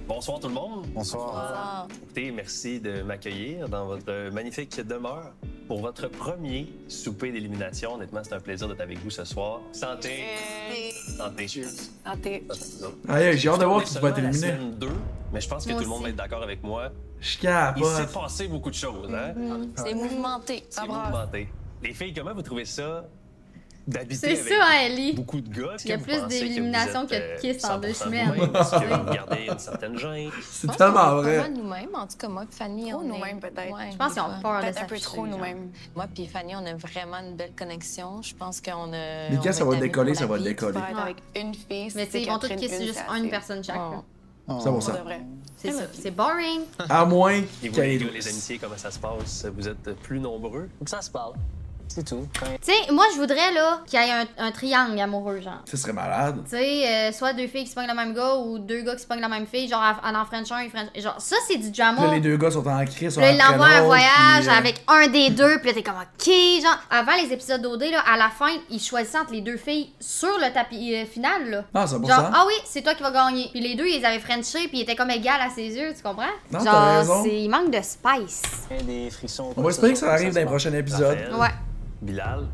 Bonsoir tout le monde. Bonsoir. Écoutez, merci de m'accueillir dans votre magnifique demeure pour votre premier souper d'élimination. Honnêtement, c'est un plaisir d'être avec vous ce soir. Santé. Santé. Santé. Allez, j'ai hâte de voir On est qui va être seulement à la éliminé. semaine 2, mais je pense que Moi tout le monde aussi. va être d'accord avec moi. Je Il s'est capote. passé beaucoup de choses, hein? C'est mouvementé. C'est mouvementé. Les filles, comment vous trouvez ça d'habiter C'est avec ça, hein, Ellie. beaucoup de gars? Est-ce Il y a que vous plus pensez d'élimination vous êtes, que de kiss en 2 100% semaines. vous-même? Est-ce que vous gardez une certaine gêne? C'est Je pense tellement qu'on est pas vrai. mal nous-mêmes. En tout cas, moi et Fanny, Trop on est... nous-mêmes, peut-être. Ouais, Je pense des qu'ils ont fois. peur de Peut-être un peu s'afficher, trop genre. nous-mêmes. Moi puis Fanny, on a vraiment une belle connexion. Je pense qu'on a... Mais on quand ça va être amis décoller, pour ça la va vie. décoller. Faire avec une fille, Mais tu sais, ils vont tous kisser juste une personne chaque. là. Ça va ça. C'est vrai. C'est ça. C'est boring. À moins Et vous, qu'il y les ait gars, les amitiés, comment ça se passe? Vous êtes plus nombreux? Faut que ça se parle. C'est tout. Tu sais, moi, je voudrais, là, qu'il y ait un triangle amoureux, genre. Ça serait malade. Tu sais, soit deux filles qui se pognent le même gars ou deux gars qui se pognent la même fille, genre en French un, genre, ça, c'est du drama. Là, les deux gars sont en crise. Là, il envoie un voyage avec un des deux, puis là, t'es comme, OK, genre, avant les épisodes d'OD, là, à la fin, ils choisissaient entre les deux filles sur le tapis final, là. Ah, c'est pour genre, ça. ah oui, c'est toi qui vas gagner. Puis les deux, ils avaient Frenché, puis ils étaient comme égal à ses yeux, tu comprends? Non, t'as raison. Il manque de spice. Des frictions. On va espérer que ça arrive dans les prochains épisodes. Ouais. Bilal,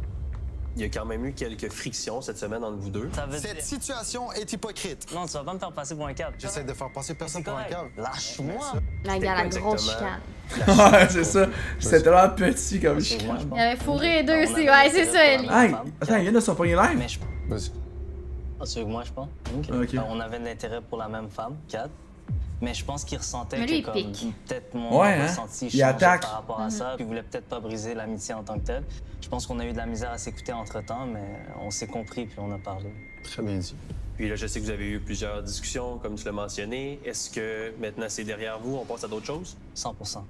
il y a quand même eu quelques frictions cette semaine entre vous deux. Cette situation est hypocrite. Non, tu vas pas me faire passer pour un câble. J'essaie de faire passer personne pour un câble. Lâche-moi. La gars, la grosse chicane. Ouais, c'est ça. C'était tellement petit comme chicane. Il avait fourré les deux aussi, ouais, c'est ça, Ellie. Hey, attends, il vient de se pogner live. Vas-y. Ah, c'est moi, je pense. Ok. On avait de l'intérêt pour la même femme, Kat. Mais je pense qu'il ressentait Mais lui, que il comme pique. peut-être mon Ouais, hein? ressenti Il changeait attaque. par rapport à ça. Puis il voulait peut-être pas briser l'amitié en tant que telle. Je pense qu'on a eu de la misère à s'écouter entre-temps, mais on s'est compris puis on a parlé. Très bien dit. Puis là, je sais que vous avez eu plusieurs discussions, comme tu l'as mentionné. Est-ce que maintenant c'est derrière vous, on passe à d'autres choses? 100%.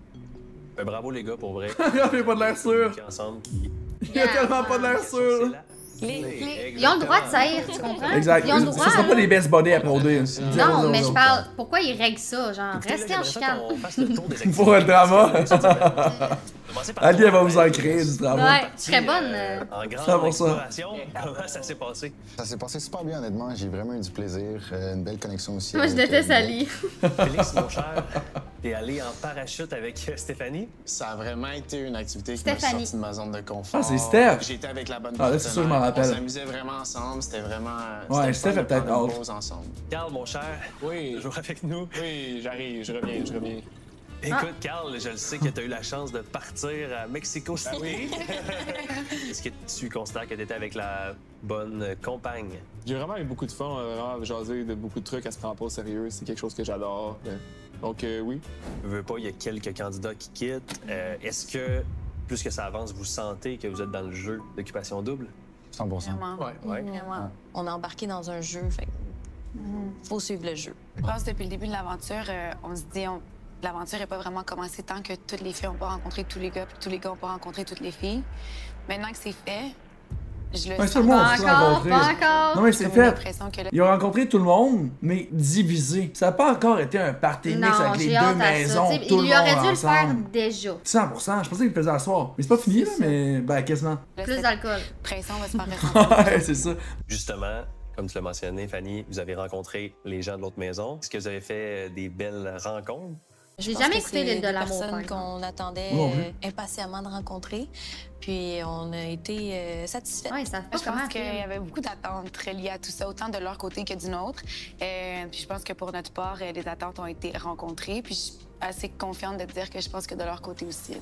Ben, bravo les gars, pour vrai. Il a pas de l'air sûr. Ensemble, qui... Il a tellement pas de l'air sûr. Ils ont le droit de saillir, tu comprends? Exact. Ils ont le droit. Ce sera pas les best buddies après OD. Non, mais je parle. Pourquoi ils règlent ça? Genre, restez en chicane. Pour le drama. Ali, elle va vous en créer du drama. Ouais, tu serais bonne. En grande 100%. exploration, comment ça s'est passé? Ça s'est passé super bien, honnêtement. J'ai vraiment eu du plaisir. Une belle connexion aussi. Moi, je avec, déteste Ali. Félix, mon cher, t'es allé en parachute avec Stéphanie? Ça a vraiment été une activité qui Stéphanie. m'a sorti de ma zone de confort. Ah, c'est Steph. J'étais avec la bonne Ah, là, c'est sûr, je m'en rappelle. On s'amusait vraiment ensemble. C'était vraiment... Ouais, c'était Steph fun a de peut-être prendre une hâte. pause ensemble. Carl, mon cher, toujours avec nous. Oui, j'arrive, je reviens. Écoute, Carl, je le sais que tu as eu la chance de partir à Mexico City. oui. Est-ce que tu considères que tu étais avec la bonne compagne? J'ai vraiment eu beaucoup de fun, on a vraiment jasé de beaucoup de trucs, elle se prend pas au sérieux, c'est quelque chose que j'adore. Donc oui. Je veux pas, il y a quelques candidats qui quittent. Est-ce que, plus que ça avance, vous sentez que vous êtes dans le jeu d'occupation double? 100%. Vraiment. Ouais. Vraiment. On a embarqué dans un jeu, fait faut suivre le jeu. Je pense que depuis le début de l'aventure, on se dit l'aventure n'est pas vraiment commencée tant que toutes les filles n'ont pas rencontré tous les gars, puis tous les gars n'ont pas rencontré toutes les filles. Maintenant que c'est fait, je le Ouais, sens. tout le monde Pas s'est encore, rencontré. pas encore. Non, mais c'est J'ai fait. l'impression que Ils ont rencontré tout le monde, mais divisé. Ça n'a pas encore été un party mix Non, avec les j'ai deux hâte à ça. maisons, T'sais, tout le il aurait monde dû le faire ensemble. déjà. 100%, je pensais qu'il le faisait à soir. Mais c'est pas fini, là, mais ben, quasiment. Plus d'alcool. pression va se faire ressentir. Ouais, c'est ça. Justement, comme tu l'as mentionné, Fanny, vous avez rencontré les gens de l'autre maison. Est-ce que vous avez fait des belles rencontres? J'ai Je pense jamais que écouté c'est l'île de des l'amour. personnes par exemple. qu'on attendait Moi non plus. impatiemment de rencontrer. Puis on a été satisfaits. Ouais, ça Je pense qu'il y avait beaucoup d'attentes liées à tout ça, autant de leur côté que du nôtre. Puis je pense que pour notre part, les attentes ont été rencontrées. Puis je suis assez confiante de dire que je pense que de leur côté aussi.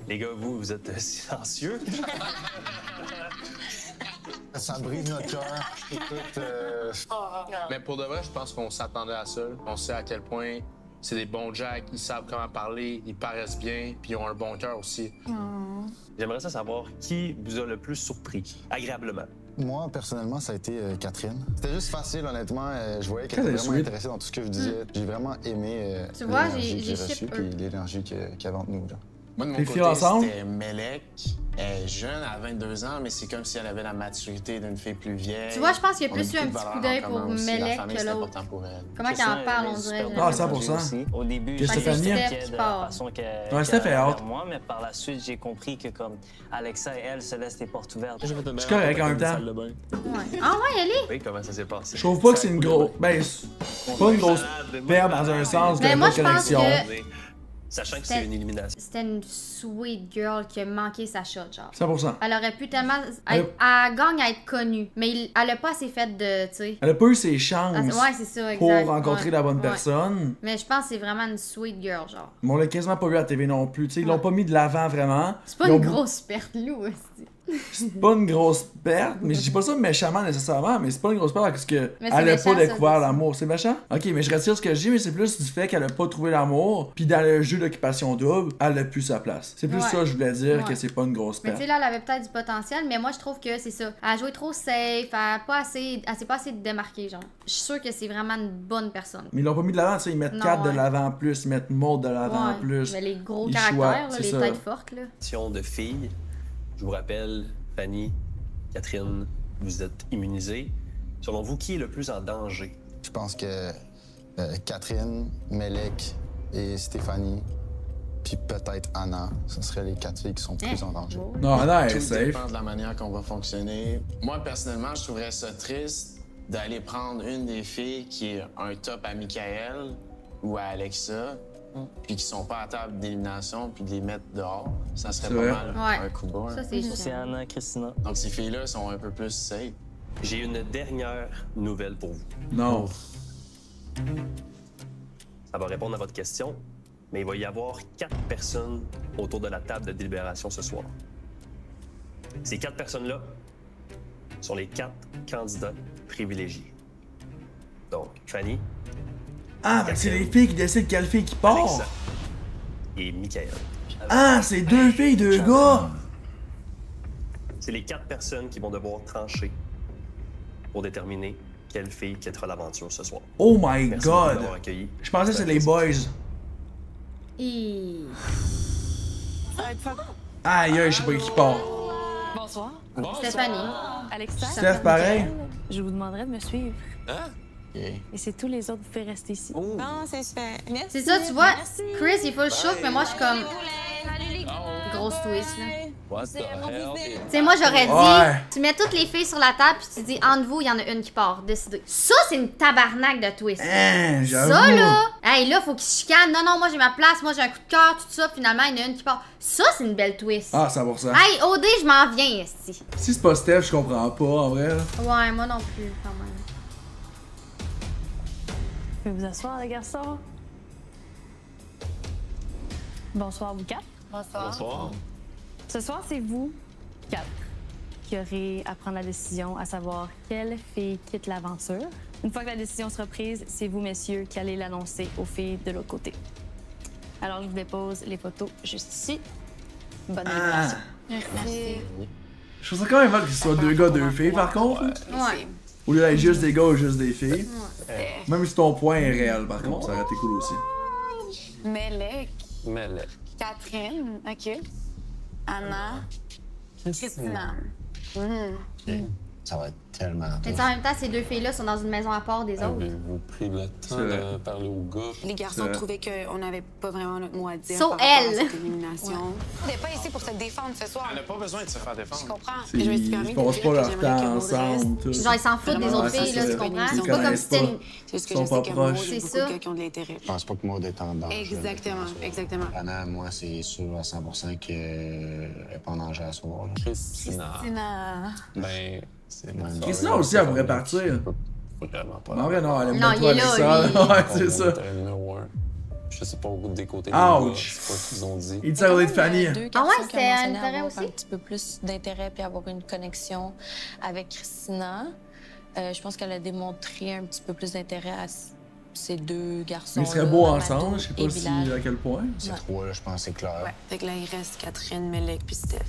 Les gars, vous êtes silencieux. Ça brise notre cœur. Écoute, Mais pour de vrai, je pense qu'on s'attendait à ça. On sait à quel point c'est des bons jacks, ils savent comment parler, ils paraissent bien, puis ils ont un bon cœur aussi. J'aimerais ça savoir qui vous a le plus surpris, agréablement. moi, personnellement, ça a été Catherine. C'était juste facile, honnêtement. Je voyais qu'elle Elle est était vraiment sweet. intéressée dans tout ce que je disais. J'ai vraiment aimé Tu vois, l'énergie que j'ai j'ai reçue ship puis eux. l'énergie qu'il y avait entre nous. Là. Moi, de mon Les côté, filles ensemble? c'était Melek. Elle est jeune, à 22 ans, mais c'est comme si elle avait la maturité d'une fille plus vieille. Tu vois, je pense qu'il y a On plus eu beaucoup un de petit valeurs coup d'œil en pour commun aussi. La Melek famille, que c'est l'autre. important pour elle. Comment qu'elle en parle, on dirait. Ah, 100%. Au début, Que j'étais Stéphanie. inquiet de Qui la part. façon qu'elle Ouais, Steph est envers hâte. moi, mais par la suite, j'ai compris que comme Alexa et elle se laissent les portes ouvertes. C'est correct en même temps. Ouais. Ah ouais, elle est. Oui, comment ça s'est passé? Je trouve pas que c'est une grosse. Ben, c'est pas une grosse perte dans un sens de Mais moi, bonne je pense connexion. que Sachant que C'était- c'est une élimination. c'était une sweet girl qui a manqué sa shot, genre. 100%. Elle aurait pu tellement. Elle- Elle gagne à être connue, mais elle a pas assez fait de. Tu sais. Elle a pas eu ses chances Ouais, c'est ça, pour exact. rencontrer Ouais. la bonne Ouais. personne. Mais je pense que c'est vraiment une sweet girl, genre. Mais on l'a quasiment pas vu à la TV non plus. T'sais, ils l'ont pas mis de l'avant vraiment. C'est pas Ils une ont- grosse perte, Lou, aussi. C'est pas une grosse perte, mais je dis pas ça méchamment nécessairement, mais c'est pas une grosse perte parce que Mais c'est elle a méchant, pas ça, découvert ça. l'amour. C'est méchant? Ok, mais je retire ce que je dis, mais c'est plus du fait qu'elle a pas trouvé l'amour, puis dans le jeu d'occupation double, elle a plus sa place. C'est plus Ouais. ça que je voulais dire, Ouais. que c'est pas une grosse Mais tu perte. sais, là, elle avait peut-être du potentiel, mais moi, je trouve que c'est ça. Elle a joué trop safe, elle s'est pas assez démarquée, genre. Je suis sûre que c'est vraiment une bonne personne. Mais ils l'ont pas mis de l'avant, tu sais, ils mettent Non, 4 de ouais. l'avant plus, ils mettent Maud de l'avant Ouais. plus. Mais les gros Ils caractères, choisissent, là, c'est les ça. têtes fortes, là. De filles Je vous rappelle, Fanny, Catherine, vous êtes immunisées. Selon vous, qui est le plus en danger? Je pense que Catherine, Melek et Stéphanie, puis peut-être Anna, ce seraient les 4 filles qui sont plus en danger. Non, Anna est Tout safe. dépend de la manière qu'on va fonctionner. Moi, personnellement, je trouverais ça triste d'aller prendre une des filles qui est un top à Michael ou à Alexa, puis qui sont pas à table d'élimination, puis de les mettre dehors. Ça serait C'est pas vrai. mal Ouais. un coup bas. Ça, c'est C'est Anna, Christina. Donc, ces filles-là sont un peu plus safe. J'ai une dernière nouvelle pour vous. Non. Ça va répondre à votre question, mais il va y avoir 4 personnes autour de la table de délibération ce soir. Ces 4 personnes-là sont les 4 candidats privilégiés. Donc, Fanny, Ah, fait que c'est les filles qui décident quelle fille qui part. Alexa et Michael. Ah, c'est 2 filles, 2 gars. C'est les 4 personnes qui vont devoir trancher pour déterminer quelle fille quittera l'aventure ce soir. Oh my Merci beaucoup god. d'avoir accueilli. Je pensais que c'était les boys. Et... Aïe, aïe, je sais pas qui part. Bonsoir. Stéphanie. Alexa. Steph, pareil. Je vous demanderai de me suivre. Hein? Et c'est tous les autres, vous pouvez rester ici. Non, c'est super. Merci. C'est ça, tu vois, Chris, il faut le choc, mais moi, je suis comme... Grosse twist, là. What the hell? Tu sais, moi, j'aurais dit, Ouais. tu mets toutes les filles sur la table, puis tu dis, entre vous, il y en a une qui part, décidez. Ça, c'est une tabarnak de twist. Hein, j'avoue. Ça, là, hey, là, faut qu'ils se chicanent. Non, non, moi, j'ai ma place, moi, j'ai un coup de cœur, tout ça, finalement, il y en a une qui part. Ça, c'est une belle twist. Ah, 100%. Hey, OD, je m'en viens, esti. Si c'est pas Steph, je comprends pas, en vrai. là. Ouais, moi non plus, quand même. Vous pouvez vous asseoir, les garçons. Bonsoir, vous quatre. Bonsoir. Ce soir, c'est vous, quatre, qui aurez à prendre la décision, à savoir quelle fille quitte l'aventure. Une fois que la décision sera prise, c'est vous, messieurs, qui allez l'annoncer aux filles de l'autre côté. Alors, je vous dépose les photos juste ici. Bonne délibération. Merci. Je trouve ça quand même mal que ce soit 2 gars, 2 filles, par contre. Ouais. Au lieu d'être juste des gars ou juste des filles. Ouais. Même si ton point est réel, par contre, ça aurait été cool aussi. Melek, Melek. Catherine, OK. Anna, Christina. Ça va être tellement... Mais tu sais, en même temps, ces 2 filles-là sont dans une maison à part des autres. Avez-vous pris le temps de parler au gars? Les garçons C'est- trouvaient qu'on n'avait pas vraiment notre mot à dire. Sauf par rapport à elle. cette élimination. On n'est pas ici pour se défendre ce soir. Elle n'a pas besoin de se faire Je défendre. comprends. C'est- Je me suis ils permis de passent dire pas que leur j'aimerais temps que Maud ensemble, tout. Genre, ils s'en foutent des autres Ouais, filles, là, c'est tu ça. comprends? Ils C'est pas comme connaissent si c'était une... pas. C'est juste que Ils sont je sais pas que Maud, proches. il y a C'est beaucoup de ça. gars qui ont de l'intérêt. Je pense pas que Maud est en danger. Exactement, exactement. Anna, moi, c'est sûr à 100% qu'elle n'est pas en danger à soir. là. Christina. Christina. Ben, c'est ma Christina aussi, elle pourrait partir. Vraiment pas. En vrai, non, elle aime Non, bien il toi, est là, Alexa. lui. Ouais, c'est ça. T'es le numéro 1. Je sais pas au bout des côtés. Ouch. Je sais pas ce qu'ils ont dit. Il dit ça au lieu de Fanny. Ah ouais, c'était un intérêt Un aussi? petit peu plus d'intérêt puis avoir une connexion avec Christina. Je pense qu'elle a démontré un petit peu plus d'intérêt à ces 2 garçons. Ils seraient beaux ensemble, je sais pas si à quel point. Ces 3, là, je pense que c'est clair. Ouais. Fait que là, il reste Catherine, Melek puis Steph.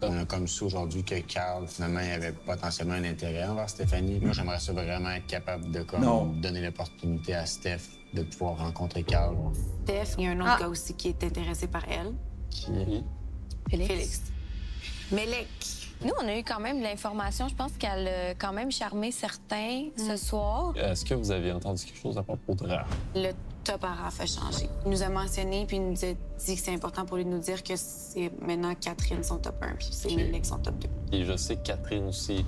On a comme ça aujourd'hui que Carl, finalement, il avait potentiellement un intérêt envers Stéphanie. Moi, j'aimerais ça vraiment être capable de Non. donner l'opportunité à Steph de pouvoir rencontrer Carl. Steph, il y a un autre gars aussi qui est intéressé par elle. Qui? Félix. Melek. Nous, on a eu quand même de l'information. Je pense qu'elle a quand même charmé certains ce soir. Est-ce que vous aviez entendu quelque chose à propos de Raph? Le top à Raph a changé. Il nous a mentionné puis il nous a dit que c'est important pour lui de nous dire que c'est maintenant Catherine son top 1 puis c'est Ok. Melek son top 2. Et je sais que Catherine aussi,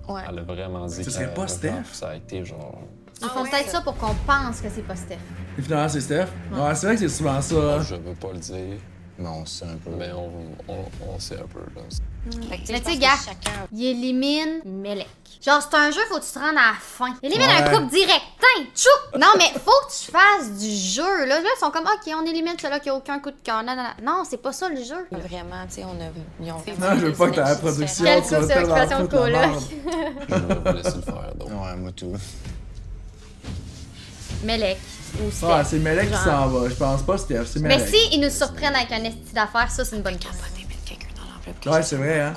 Ouais. elle a vraiment dit Ce serait que pas Steph? Ça a été genre... Ils font peut-être ça pour qu'on pense que c'est pas Steph. Et finalement, c'est Steph. Ouais, c'est vrai que c'est souvent ça. Je veux pas le dire, Mais on sait un peu. mais on sait un peu. Là. Mais tu sais, gars, il élimine Melek. Genre, c'est un jeu, faut que tu te rendes à la fin. Élimine un Ouais. couple direct. Tain, tchou! Non, mais faut que tu fasses du jeu. Là, ils sont comme, OK, on élimine celui-là qui a aucun coup de cœur. Non, non, non. Non, c'est pas ça le jeu. Vraiment, tu sais, ils ont Non, je veux pas que t'aies la production. Quelle tu vas sauce tellement occupation de foutre la coloc. merde. Je vais vous laisser le faire. Donc. Ouais, moi tout. Melek ou Steph. Ah, c'est Melek qui Genre. s'en va. Je pense pas Steph, c'est Mais Melek. si ils nous surprennent avec un esti d'affaires, ça, c'est une bonne carte. Ouais, c'est vrai, hein.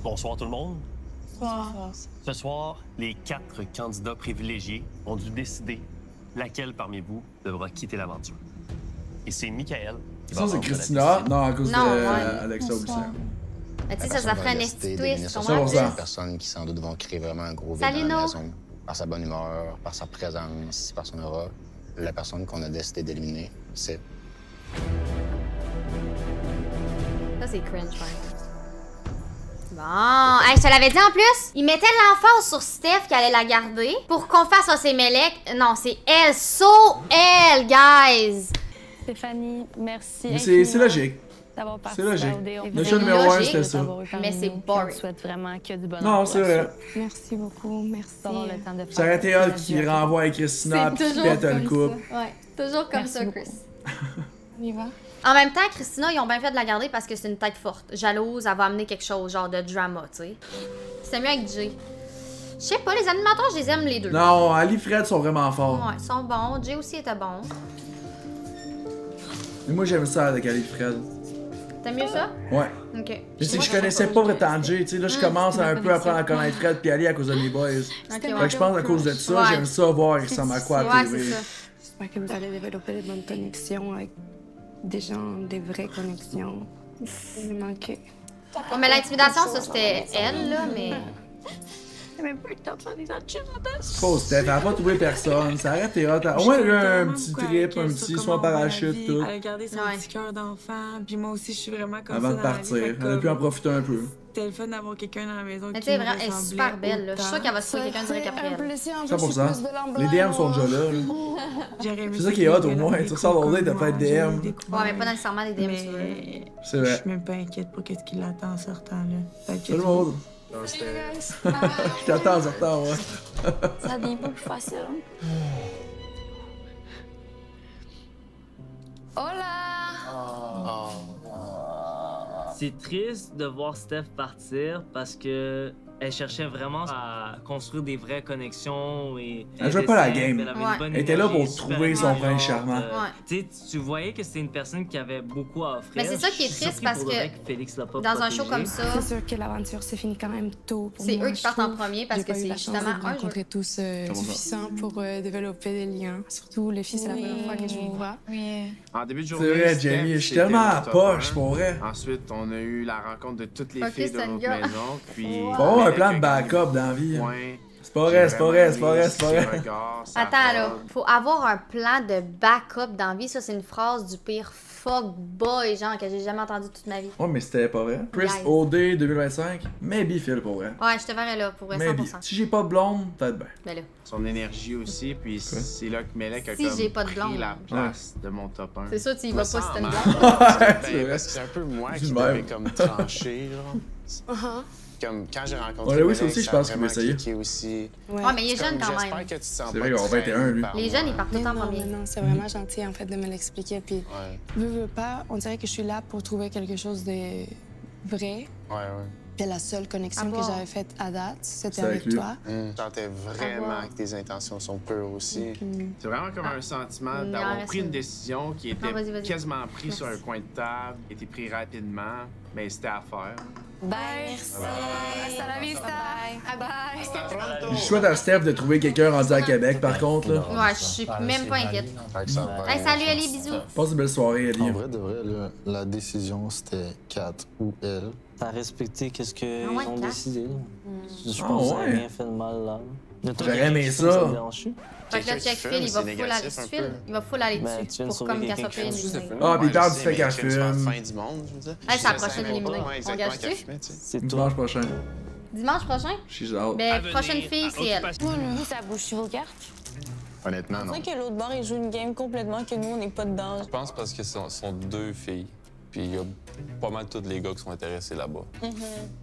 Bonsoir tout le monde. Ce soir, les 4 candidats privilégiés ont dû décider laquelle parmi vous devra quitter l'aventure. Et c'est Michael Ça, c'est Christina. Non, à cause Non, de ouais. Alexa aussi. Mais tu sais, ça ferait un esti twist, tu comprends? C'est des personnes qui, sans doute, vont créer vraiment un gros vide Salut, dans la No. maison. Par sa bonne humeur, par sa présence, par son aura. La personne qu'on a décidé d'éliminer, c'est... Ça, c'est cringe, par exemple. Bon, hey, je te l'avais dit en plus, il mettait l'emphase sur Steph qui allait la garder pour qu'on fasse c'est Melek. Non, c'est elle, elle, guys. Stéphanie, merci. Mais c'est logique. D'avoir C'est participé logique. à Odéon. Le jeu numéro 1, c'était ça. Mais c'est boring. Je souhaite vraiment que du bonheur. Non, c'est vrai. Merci beaucoup, merci. D'avoir le temps de faire Ça aurait été hot qui renvoie avec Christina puis qui pète le couple. Ouais, toujours comme ça, Chris. On y va? En même temps, Christina, ils ont bien fait de la garder parce que c'est une tête forte. Jalouse, elle va amener quelque chose, genre de drama, tu sais. C'est mieux avec Jay. Je sais pas, les animateurs, je les aime les deux. Non, Ali et Fred sont vraiment forts. Ouais, ils sont bons. Jay aussi était bon. Mais moi, j'aime ça avec Ali et Fred. T'aimes mieux ça? Ouais. Ok. Mais c'est que je connaissais pas vraiment Jay, tu sais, là je commence à un peu apprendre à connaître Fred puis Ali à cause de mes boys. Fait que je pense à cause de ça, j'aime ça voir il ressemble à quoi à la TV. J'espère que vous allez développer de bonnes connexions avec des gens, des vraies connexions. Il me manquait. Ouais, mais l'intimidation, ça c'était elle, là, mais. J'ai même pas eu le temps de faire des autres Faut Steph, elle a pas trouvé personne, ça arrête tes hot. Au moins un petit trip, un petit soin en parachute, tout. Elle a gardé son petit cœur d'enfant, puis moi aussi je suis vraiment comme Avant ça de dans la partir, vie, fait elle a pu en profiter un peu. C'était le fun d'avoir quelqu'un dans la maison Mais qui tu sais, me vraiment, elle est ressemblait super belle, là. Je suis autant. sûre qu'elle va se trouver quelqu'un direct après elle. 100%. Les DM sont déjà là. C'est ça qui est hot au moins, tu ressors l'autre t'as fait des DM. Ouais, mais pas nécessairement des DM, tu veux. C'est Je vrai. suis même pas inquiète pour qu'est-ce qui l'attend en sortant, là. Tout le monde. Je t'attends en sortant, ouais. Ça devient pas plus facile. Oh. C'est triste de voir Steph partir parce que elle cherchait vraiment à construire des vraies connexions et Elle jouait pas la était game. simple, elle avait une bonne Elle était là énergie, pour super trouver son intelligente, prince charmant. Tu sais, tu voyais que c'était une personne qui avait beaucoup à offrir. Mais c'est ça qui est Je suis triste surpris parce pour de que vrai Félix l'a pas dans un show protégé. comme ça, C'est sûr que l'aventure s'est finie quand même tôt pour c'est moi. eux qui partent en premier parce que c'est justement de un rencontrer jeu. tous Comment ça? suffisants pour développer des liens. Surtout les filles, c'est la première fois que je vous vois. Oui. En début de journée, C'est vrai, Steph, Jamie, je suis c'était tellement à le top poche, 1. pour vrai. Ensuite, on a eu la rencontre de toutes les Ok, filles de c'est une notre gueule. maison. Puis Faut avoir un plan de backup dans la vie. C'est pas vrai, c'est pas vrai, c'est pas vrai, c'est pas vrai. Attends là, faut avoir un plan de backup dans la vie. Ça, c'est une phrase du pire fuckboy, genre, que j'ai jamais entendu toute ma vie. Ouais, mais c'était pas vrai. Chris Guys. OD 2025, maybe Phil pour vrai. Ouais, je te verrais là, pour vrai, Maybe. 100%. Si j'ai pas de blonde, peut-être bien. Mais là. Son énergie aussi, puis c'est là que Melek a Si comme j'ai pas de pris blonde. la place de mon top 1. C'est sûr, tu y vas pas si t'as une mal. blonde. Ben, parce que c'est un peu moi Du qui même. devais comme trancher, genre. Comme quand j'ai rencontré Ouais, oui, Melek, ça aussi, je ça pense a qu'il veut vraiment essayer. cliqué aussi. Ouais, mais il est jeune quand J'espère même. que tu te sens C'est pas vrai, qu'on va 21, lui. par Les moi. jeunes, ils partent tout le temps en premier. Non, c'est vraiment gentil en fait de me l'expliquer. Puis, veux pas, on dirait que je suis là pour trouver quelque chose de vrai. Ouais, ouais. Puis la seule connexion À que boire. j'avais faite à date, c'était C'est avec lui. toi. Je sentais vraiment que tes intentions sont pures aussi. C'est vraiment comme un sentiment Il en d'avoir reste pris une une. décision qui était Non, vas-y. quasiment prise Merci. sur un coin de table, qui était prise rapidement, mais c'était à faire. Bye. Merci. Hasta la vista. Bye. Je souhaite à Steph de trouver quelqu'un rendu à Québec, par contre, là. Ouais, je suis même pas inquiète. Hey, salut Ali, bisous. Passe une belle soirée, Ali. En vrai, de vrai, là, la décision, c'était Kat ou elle. T'as respecté qu'est-ce qu'ils Ah ouais, ont Kat. décidé. Je Ah pense que ça a ouais. rien fait de mal là. Mais toi, J'aurais aimé quelque ça. chose, te dérange-tu? Fait que là, Quelqu'un qui check fume, Phil, il va c'est full négatif aller un Phil, peu. il va full aller Ben, tu dessus viens de pour sauver comme qu'elle quelqu'un soit qui pas fume. éliminée. Ah, puis Ouais, tard, je tu sais, fais mais qu'elle que tu penses fume. fin du monde, je veux dire. Hey, c'est la Je sais prochaine pas, éliminée. ouais, On exactement, gage-tu? qu'elle fumait, tu sais. C'est toi. Dimanche prochain. Dimanche prochain? She's out. Ben, prochaine fille, c'est elle. Vous, ça bouge sur vos cartes? Honnêtement, Ah non. C'est vrai que l'autre bar, il joue une game complètement que nous, on n'est pas dedans. Je pense parce que ce sont deux filles. Puis il y a pas mal tous les gars qui sont intéressés là-bas.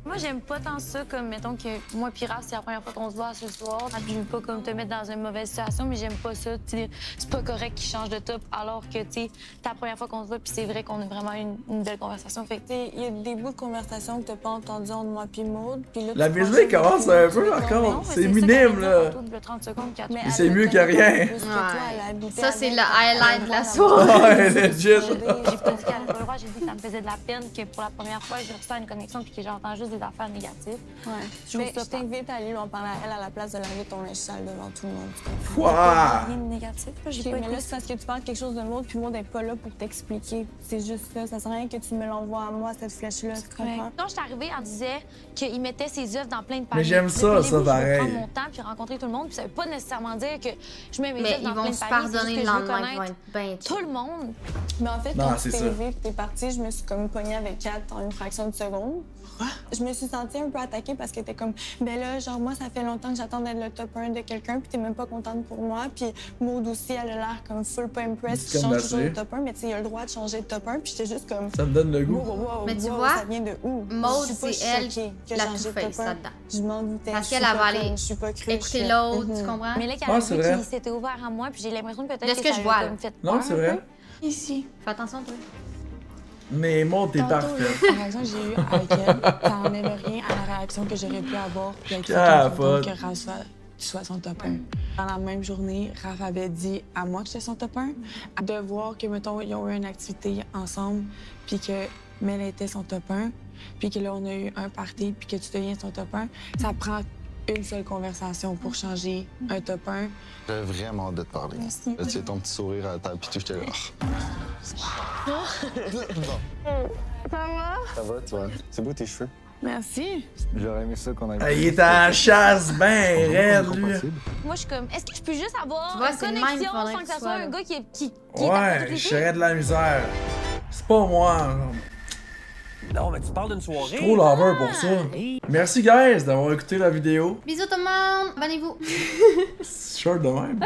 Moi, j'aime pas tant ça comme, mettons, que moi, Pirate, c'est la première fois qu'on se voit ce soir. Je veux pas comme te mettre dans une mauvaise situation, mais j'aime pas ça. Tu sais, c'est pas correct qu'ils changent de top alors que, tu sais, c'est la première fois qu'on se voit, puis c'est vrai qu'on a vraiment eu une belle conversation. Fait que, Tu sais, il y a des bouts de conversation que t'as pas entendu entre moi puis Maud. Puis là, La tu musique penses commence que- un peu Non, encore. mais C'est ça minime, qu'elle là. dit tantôt, de 30 secondes, qu'elle- Mais elle c'est le mieux que connaît rien. plus que toi, elle a habité Ça, c'est avec, le highlight de la elle a soirée. Ouais, legit. j'ai pas dit qu'elle avait pas le droit, j'ai dit que ça me faisait de la peine que pour la première fois, je ressens une connexion puis que j'entends juste des affaires négatives. Je t'invite à aller lui en parler à elle à la place de l'arriver ton linge sale devant tout le monde. Rien de négatif. OK, mais là, c'est parce que tu parles quelque chose de l'autre, puis le monde n'est pas là pour t'expliquer. C'est juste ça. Ça sert à rien que tu me l'envoies à moi, cette flèche-là. Tu comprends? Quand je suis arrivée, on disait qu'il mettait ses œuvres dans plein de Mais paniers. j'aime ça, ça, pareil. Je veux prendre mon temps puis rencontrer tout le monde. Puis ça veut pas nécessairement dire que je mets mes Mais œuvres ils dans vont plein de se paniers. pardonner c'est juste le que je veux lendemain, ils vont connaître être tout le monde. Mais en fait, Non, quand c'est tu t'es ça. levé et t'es parti, je me suis comme pognée avec Kat en une fraction de seconde. Je me suis sentie un peu attaquée parce qu'elle était comme, ben là, genre, moi, ça fait longtemps que j'attends d'être le top 1 de quelqu'un, puis t'es même pas contente pour moi. Puis Maud aussi, elle a l'air comme full pas impressed, C'est qui comme change toujours d'acier. de top 1, mais tu sais, il a le droit de changer de top 1, puis j'étais juste comme. Ça me donne le goût. Mais tu wow, vois, ça vient de où? Maud, Je suis pas c'est elle choquée que la j'ai changé de two-face top 1. là-dedans. Je m'en doutais. Parce je qu'elle suis va pas aller comme, je suis pas cruche. écouter l'autre, tu comprends? Mais là, Ah, qu'elle c'est a vrai. vu qu'il s'était ouvert à moi, puis j'ai l'impression peut-être De ce que ça je lui vois, a là. comme fait Non, peur c'est un vrai. peu. Ici. Fais attention, toi. Mais Maud, t'es Tantôt, parfaite. La réaction que j'ai eue avec elle, ça n'enlève rien à la réaction que j'aurais pu avoir. Puis avec Capote. que Raph soit son top 1. Dans la même journée, Raph avait dit à moi que j'étais son top 1. De voir que, mettons, ils ont eu une activité ensemble, puis que Mel était son top 1, puis que là, on a eu un party, puis que tu deviens son top 1, ça prend une seule conversation pour changer un top 1. J'avais vraiment hâte de te parler. Merci. Là, tu sais, ton petit sourire à la table, puis tout, j'étais là. Ça va? Ça va, toi? C'est beau tes cheveux. Merci. J'aurais aimé ça qu'on aille. Ah, il est en chasse ben raide, lui. Moi, je suis comme, est-ce que je peux juste avoir Tu vois, une c'est le même, connexion faudrait sans que que ça tu soit sois un là. gars qui est à toutes Ouais, les je filles? serais de la misère. C'est pas moi. genre. Non, mais tu parles d'une Je soirée. suis trop lover pour ça. Merci, guys, d'avoir écouté la vidéo. Bisous tout le monde! Abonnez-vous! Short de même.